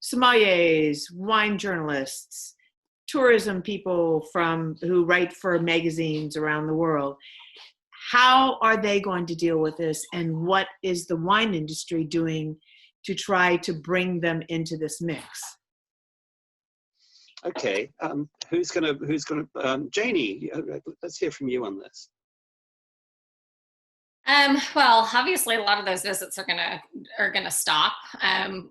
sommeliers, wine journalists, tourism people who write for magazines around the world. how are they going to deal with this, and what is the wine industry doing to try to bring them into this mix? Okay, who's gonna, Janie, let's hear from you on this. Well, obviously, a lot of those visits are gonna stop.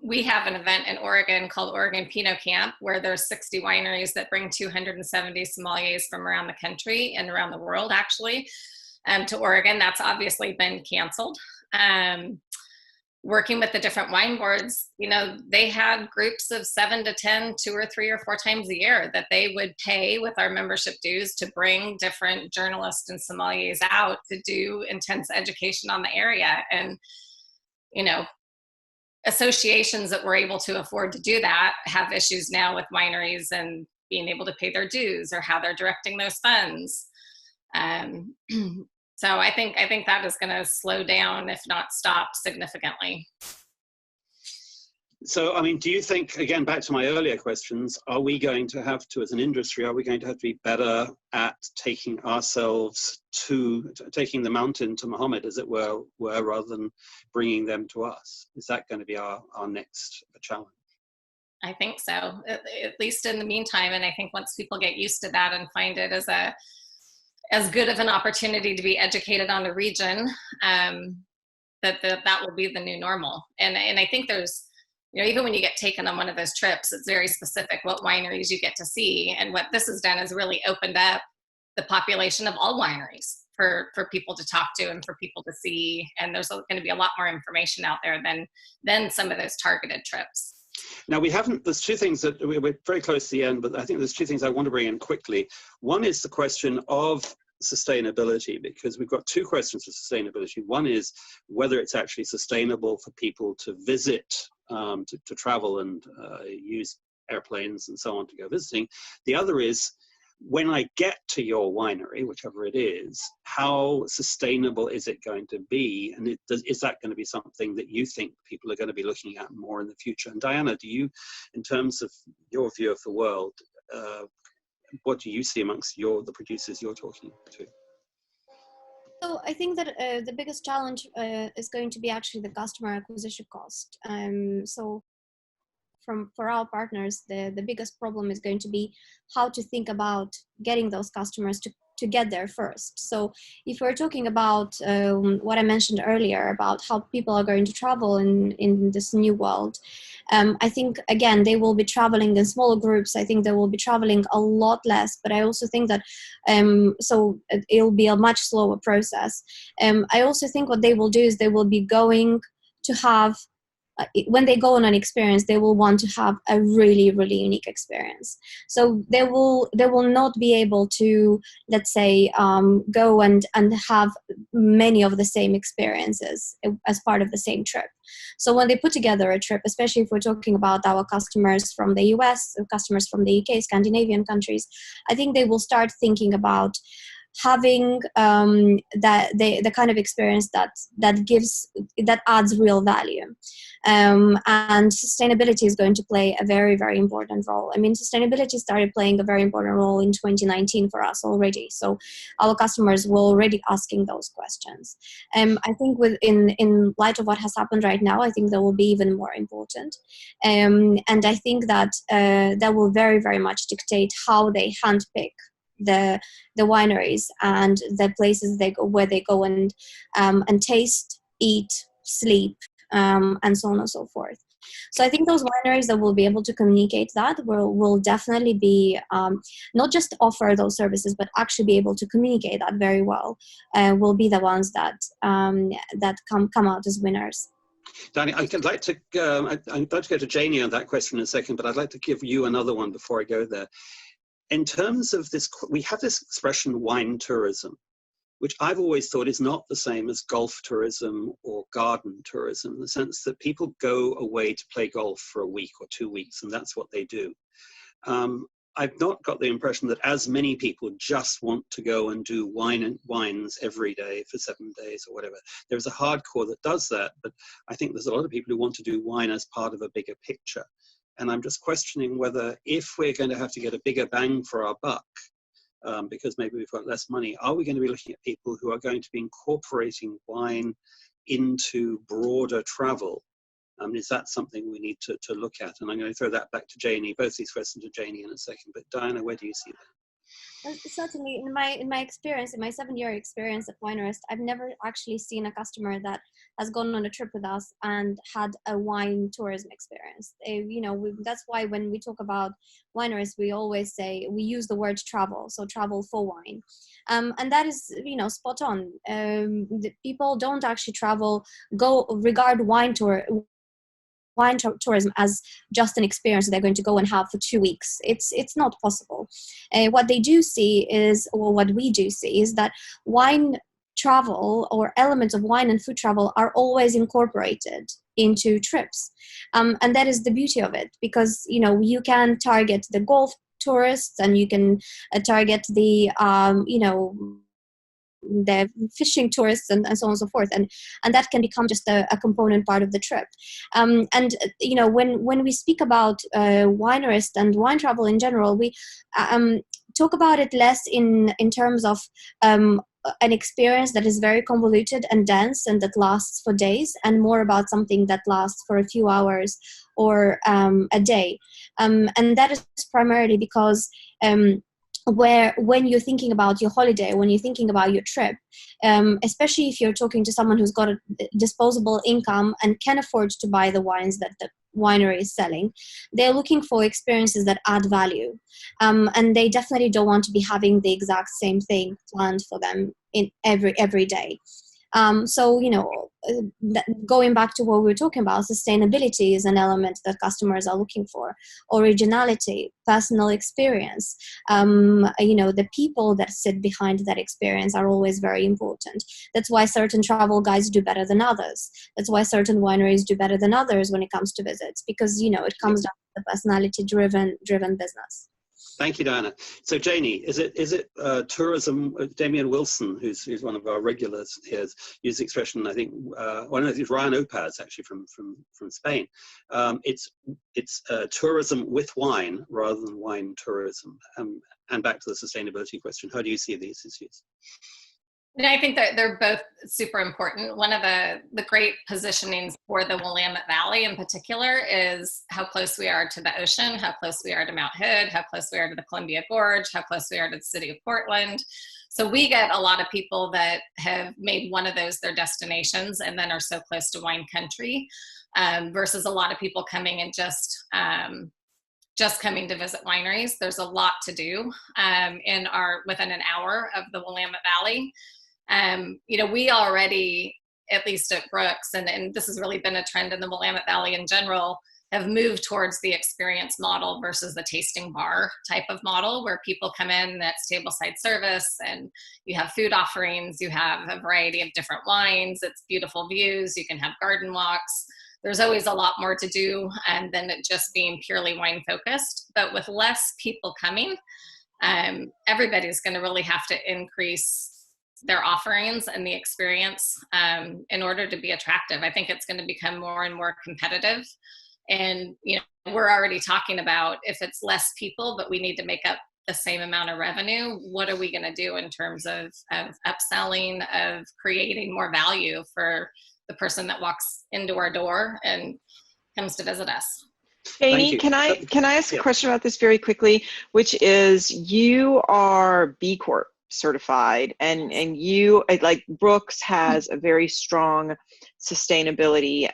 We have an event in Oregon called Oregon Pinot Camp, where there's 60 wineries that bring 270 sommeliers from around the country and around the world, actually, to Oregon. That's obviously been canceled. Working with the different wine boards, you know, they had groups of 7 to 10, 2 or 3 or 4 times a year that they would pay with our membership dues to bring different journalists and sommeliers out to do intense education on the area. And, you know, associations that were able to afford to do that have issues now with wineries and being able to pay their dues or how they're directing those funds. So I think that is going to slow down, if not stop, significantly. So, I mean, do you think, again, back to my earlier questions, are we going to have to, as an industry, are we going to have to be better at taking ourselves to, taking the mountain to Muhammad, as it were, rather than bringing them to us? Is that going to be our next challenge? I think so, at least in the meantime. And I think once people get used to that and find it as good of an opportunity to be educated on the region, that will be the new normal. And I think there's, you know, even when you get taken on one of those trips, it's very specific what wineries you get to see. And what this has done is really opened up the population of all wineries for people to talk to and for people to see. And there's going to be a lot more information out there than some of those targeted trips. Now, there's 2 things that we're very close to the end, but I think there's 2 things I want to bring in quickly. One is the question of sustainability, because we've got 2 questions for sustainability. One is whether it's actually sustainable for people to visit, to travel and use airplanes and so on to go visiting. The other is, when I get to your winery, whichever it is, how sustainable is it going to be? And is that going to be something that you think people are going to be looking at more in the future? And Diana, do you, in terms of your view of the world, what do you see amongst the producers you're talking to? So I think that the biggest challenge is going to be actually the customer acquisition cost. So for our partners, the biggest problem is going to be how to think about getting those customers to get there first. So if we're talking about what I mentioned earlier about how people are going to travel in this new world, I think, again, they will be traveling in smaller groups. I think they will be traveling a lot less, but I also think that, so it'll be a much slower process. I also think what they will do is they will be going to have, when they go on an experience, they will want to have a really, really unique experience. So they will not be able to, let's say, go and have many of the same experiences as part of the same trip. So when they put together a trip, especially if we're talking about our customers from the US, customers from the UK, Scandinavian countries, I think they will start thinking about having the kind of experience that adds real value, and sustainability is going to play a very, very important role. I mean, sustainability started playing a very important role in 2019 for us already. So our customers were already asking those questions. I think in light of what has happened right now, I think that will be even more important. And I think that that will very, very much dictate how they handpick the wineries and the places where they go and taste, eat, sleep, and so on and so forth. So I think those wineries that will be able to communicate that will definitely be not just offer those services, but actually be able to communicate that very well. Will be the ones that come out as winners. Danny, I'd like to go to Janie on that question in a second, but I'd like to give you another one before I go there. In terms of this, we have this expression wine tourism, which I've always thought is not the same as golf tourism or garden tourism, in the sense that people go away to play golf for a week or 2 weeks, and that's what they do. I've not got the impression that as many people just want to go and do wines every day for 7 days or whatever. There's a hardcore that does that, but I think there's a lot of people who want to do wine as part of a bigger picture. And I'm just questioning whether, if we're going to have to get a bigger bang for our buck, because maybe we've got less money? Are we going to be looking at people who are going to be incorporating wine into broader travel? Is that something we need to look at? And I'm going to throw that back to Janie, both these questions to Janie in a second. But Diana, where do you see that? Certainly, in my experience, in my 7-year experience at Winerist, I've never actually seen a customer that has gone on a trip with us and had a wine tourism experience. That's why when we talk about Winerist, we always say we use the word travel, so travel for wine, and that is spot on. People don't actually regard wine tourism as just an experience they're going to go and have for 2 weeks. It's not possible. What they do see is, or what we do see is that wine travel or elements of wine and food travel are always incorporated into trips. And that is the beauty of it, because, you can target the golf tourists and you can target the, the fishing tourists and so on and so forth, and that can become just a component part of the trip. When we speak about Winerist and wine travel in general, we talk about it less in terms of an experience that is very convoluted and dense and that lasts for days, and more about something that lasts for a few hours or a day, and that is primarily because when you're thinking about your holiday, when you're thinking about your trip, especially if you're talking to someone who's got a disposable income and can afford to buy the wines that the winery is selling, they're looking for experiences that add value. And they definitely don't want to be having the exact same thing planned for them in every day. Going back to what we were talking about, sustainability is an element that customers are looking for. Originality, personal experience, the people that sit behind that experience are always very important. That's why certain travel guides do better than others. That's why certain wineries do better than others when it comes to visits, because, it comes down to the personality-driven business. Thank you, Diana. So, Janie, is it tourism? Damien Wilson, who's one of our regulars here, has used the expression. I think it's Ryan Opaz, actually from Spain. It's tourism with wine rather than wine tourism. And back to the sustainability question, how do you see these issues? I think that they're both super important. One of the great positionings for the Willamette Valley in particular is how close we are to the ocean, how close we are to Mount Hood, how close we are to the Columbia Gorge, how close we are to the city of Portland. So we get a lot of people that have made one of those their destinations and then are so close to wine country, versus a lot of people coming and just coming to visit wineries. There's a lot to do within an hour of the Willamette Valley. We already, at least at Brooks, and this has really been a trend in the Willamette Valley in general, have moved towards the experience model versus the tasting bar type of model, where people come in, that's tableside service, and you have food offerings, you have a variety of different wines, it's beautiful views, you can have garden walks. There's always a lot more to do than it just being purely wine focused. But with less people coming, everybody's going to really have to increase their offerings and the experience in order to be attractive. I think it's going to become more and more competitive. And, we're already talking about if it's less people, but we need to make up the same amount of revenue, what are we going to do in terms of upselling, of creating more value for the person that walks into our door and comes to visit us? Janie, can I ask a question about this very quickly, which is, you are B Corp certified, and you, like, Brooks has a very strong sustainability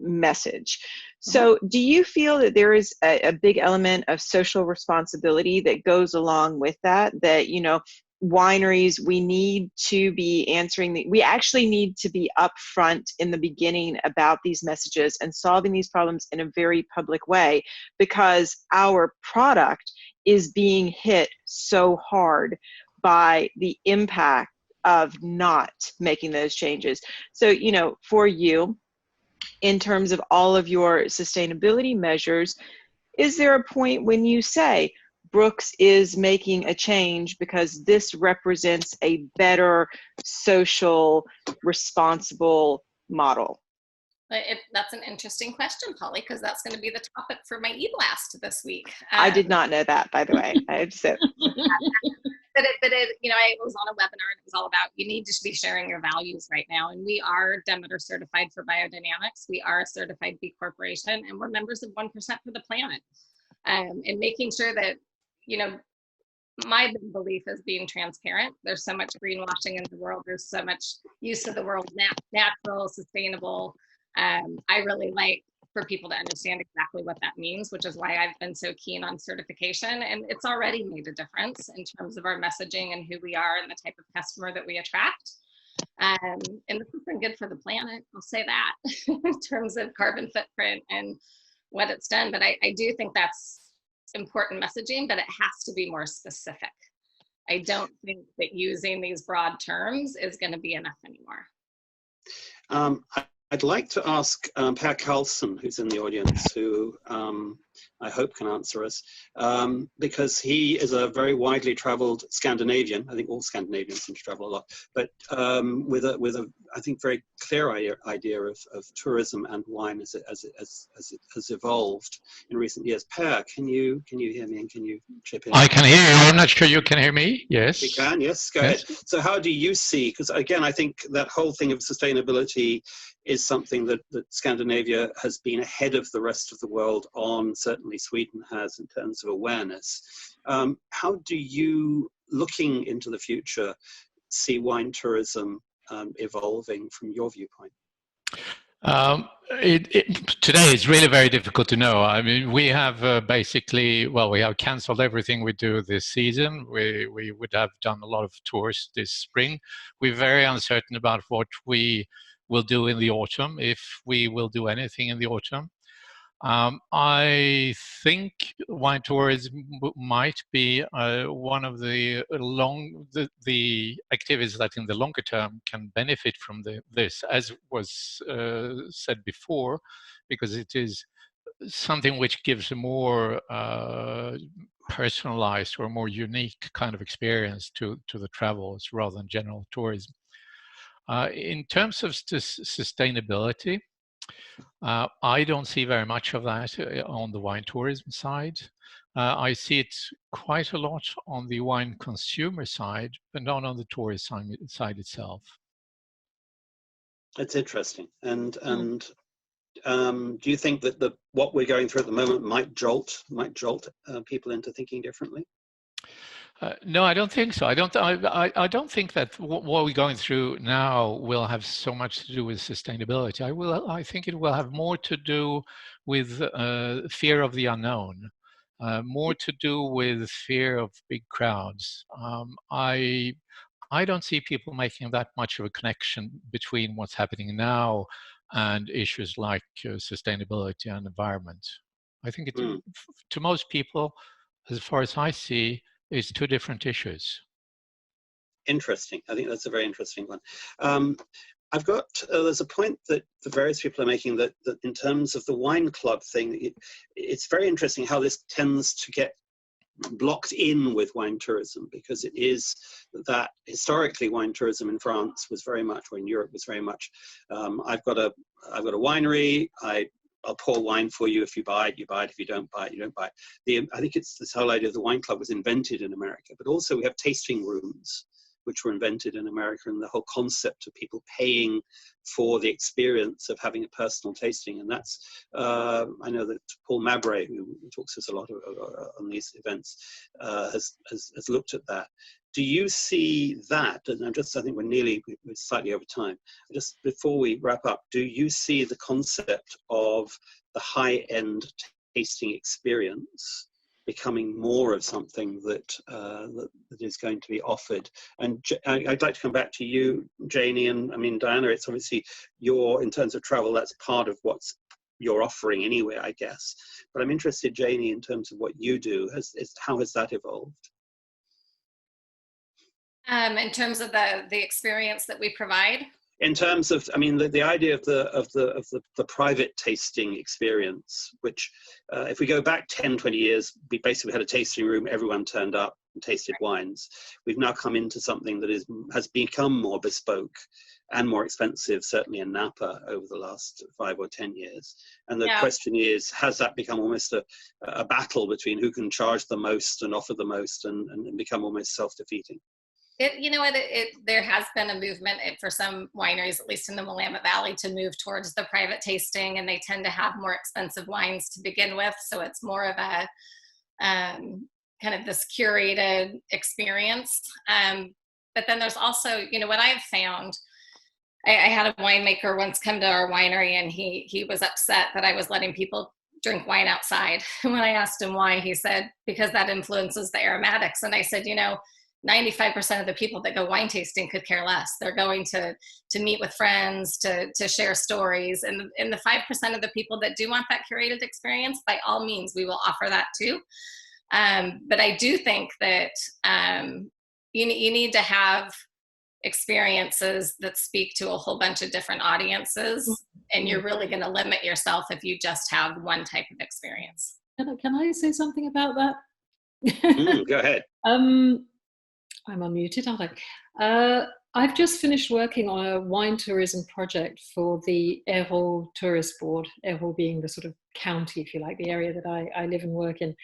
message. So do you feel that there is a big element of social responsibility that goes along with that, wineries, we need to be we actually need to be upfront in the beginning about these messages and solving these problems in a very public way, because our product is being hit so hard by the impact of not making those changes. So, for you, in terms of all of your sustainability measures, is there a point when you say, Brooks is making a change because this represents a better social, responsible model? That's an interesting question, Polly, because that's going to be the topic for my e-blast this week. I did not know that, by the way. you know, I was on a webinar and it was all about, you need to be sharing your values right now. And we are Demeter certified for biodynamics. We are a certified B Corporation, and we're members of 1% for the planet. And making sure that, you know, my belief is being transparent. There's so much greenwashing in the world. There's so much use of the word natural, sustainable. I really like for people to understand exactly what that means, which is why I've been so keen on certification. And it's already made a difference in terms of our messaging and who we are and the type of customer that we attract. And this has been good for the planet, I'll say that, in terms of carbon footprint and what it's done. But I do think that's important messaging, but it has to be more specific. I don't think that using these broad terms is going to be enough anymore. I'd like to ask Per Carlson, who's in the audience, who I hope can answer us, because he is a very widely traveled Scandinavian. I think all Scandinavians seem to travel a lot, but with a I think very clear idea of tourism and wine as it has evolved in recent years. Per, can you hear me and can you chip in? I can hear you. I'm not sure you can hear me. Yes. We can. Yes. Go ahead. So how do you see? Because again, I think that whole thing of sustainability is something that Scandinavia has been ahead of the rest of the world on. Certainly Sweden has in terms of awareness. How do you, looking into the future, see wine tourism evolving from your viewpoint? Today it's really very difficult to know. I mean, we have basically, well, we have cancelled everything we do this season. We would have done a lot of tours this spring. We're very uncertain about what we will do in the autumn, if we will do anything in the autumn. I think wine tourism might be one of the activities that in the longer term can benefit from this, as was said before, because it is something which gives a more personalized or more unique kind of experience to the travels rather than general tourism. In terms of sustainability, I don't see very much of that on the wine tourism side. I see it quite a lot on the wine consumer side, but not on the tourist side itself. That's interesting. And do you think that what we're going through at the moment might jolt people into thinking differently? No, I don't think so. I don't think that what we're going through now will have so much to do with sustainability. I think it will have more to do with fear of the unknown, more to do with fear of big crowds. I don't see people making that much of a connection between what's happening now and issues like sustainability and environment. I think it, to most people, as far as I see, is two different issues. Interesting. I think that's a very interesting one. I've got, there's a point that the various people are making that in terms of the wine club thing, it's very interesting how this tends to get blocked in with wine tourism, because it is that historically wine tourism in France was very much, or in Europe was very much, I've got a winery, I'll pour wine for you. If you buy it, you buy it. If you don't buy it, you don't buy it. I think it's this whole idea of the wine club was invented in America, but also we have tasting rooms, which were invented in America, and the whole concept of people paying for the experience of having a personal tasting. And that's, I know that Paul Mabray, who talks to us a lot on these events, has looked at that. Do you see that, and I think we're slightly over time, just before we wrap up, do you see the concept of the high-end tasting experience becoming more of something that is going to be offered? And I'd like to come back to you, Janie, and I mean, Diana, it's obviously in terms of travel, that's part of what's you're offering anyway, I guess. But I'm interested, Janie, in terms of what you do, how has that evolved? In terms of the experience that we provide? In terms of, I mean, the idea of the private tasting experience, which if we go back 10, 20 years, we basically had a tasting room, everyone turned up and tasted wines. We've now come into something that has become more bespoke and more expensive, certainly in Napa over the last 5 or 10 years. And the Yeah. question is, has that become almost a battle between who can charge the most and offer the most, and become almost self-defeating? You know what, there has been a movement for some wineries, at least in the Willamette Valley, to move towards the private tasting, and they tend to have more expensive wines to begin with. So it's more of a kind of this curated experience. But then there's also, you know, what I've found, I had a winemaker once come to our winery, and he was upset that I was letting people drink wine outside. And when I asked him why, he said, because that influences the aromatics. And I said, you know, 95% of the people that go wine tasting could care less. They're going to meet with friends, to share stories. And the 5% of the people that do want that curated experience, by all means, we will offer that too. But I do think that you need to have experiences that speak to a whole bunch of different audiences, and you're really going to limit yourself if you just have one type of experience. Can I say something about that? Go ahead. I'm unmuted, aren't I? I've just finished working on a wine tourism project for the Hérault Tourist Board, Hérault being the sort of county, if you like, the area that I live and work in.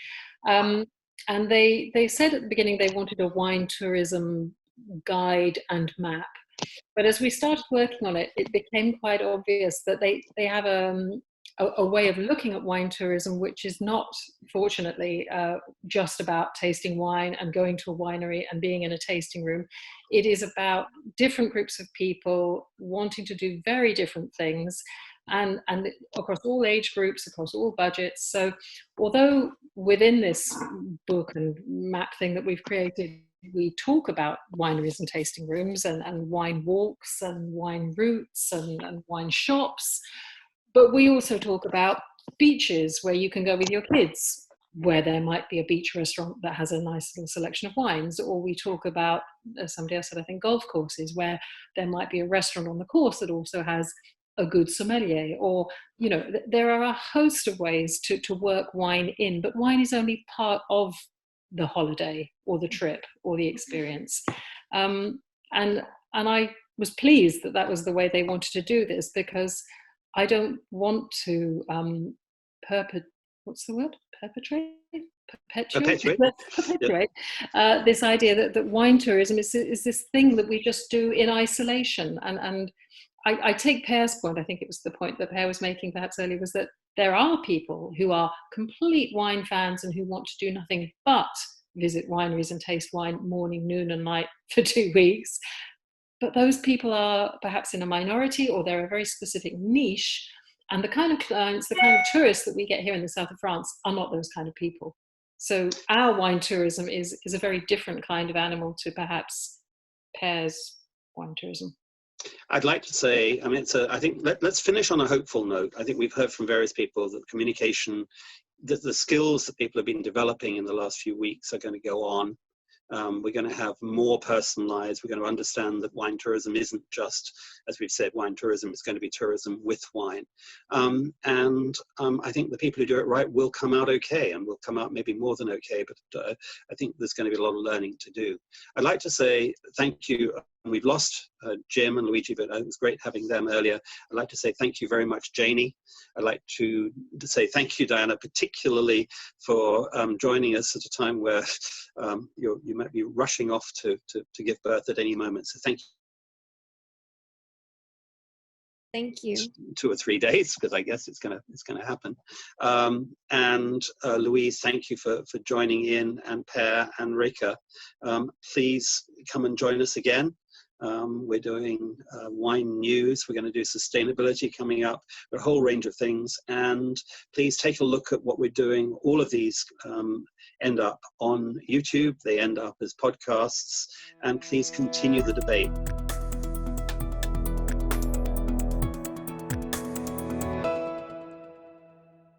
And they said at the beginning they wanted a wine tourism guide and map. But as we started working on it, it became quite obvious that they have a way of looking at wine tourism, which is not, fortunately, just about tasting wine and going to a winery and being in a tasting room. It is about different groups of people wanting to do very different things, and across all age groups, across all budgets. So although within this book and map thing that we've created, we talk about wineries and tasting rooms and wine walks and wine routes and wine shops, but we also talk about beaches where you can go with your kids, where there might be a beach restaurant that has a nice little selection of wines. Or we talk about, as somebody else said, I think, golf courses, where there might be a restaurant on the course that also has a good sommelier. Or, you know, there are a host of ways to work wine in, but wine is only part of the holiday or the trip or the experience. And I was pleased that that was the way they wanted to do this, because I don't want to perpetuate this idea that wine tourism is this thing that we just do in isolation. And I take Per's point, I think it was the point that Per was making perhaps earlier, was that there are people who are complete wine fans and who want to do nothing but visit wineries and taste wine morning, noon and night for 2 weeks. But those people are perhaps in a minority, or they're a very specific niche. And the kind of clients, the kind of tourists that we get here in the south of France are not those kind of people. So our wine tourism is a very different kind of animal to perhaps Per's wine tourism. I'd like to say, I mean, I think let's finish on a hopeful note. I think we've heard from various people that communication, that the skills that people have been developing in the last few weeks are going to go on. We're going to have more personalized. We're going to understand that wine tourism isn't just, as we've said, wine tourism is going to be tourism with wine. I think the people who do it right will come out okay, and will come out maybe more than okay, but I think there's going to be a lot of learning to do. I'd like to say thank you. We've lost Jim and Luigi, but it was great having them earlier. I'd like to say thank you very much, Janie. I'd like to say thank you, Diana, particularly for joining us at a time where you might be rushing off to give birth at any moment. So thank you. Thank you. 2 or 3 days, because I guess it's gonna happen. Louise, thank you for joining in, and Per and Rika. Please come and join us again. We're doing wine news. We're going to do sustainability coming up, a whole range of things. And please take a look at what we're doing. All of these end up on YouTube. They end up as podcasts. And please continue the debate.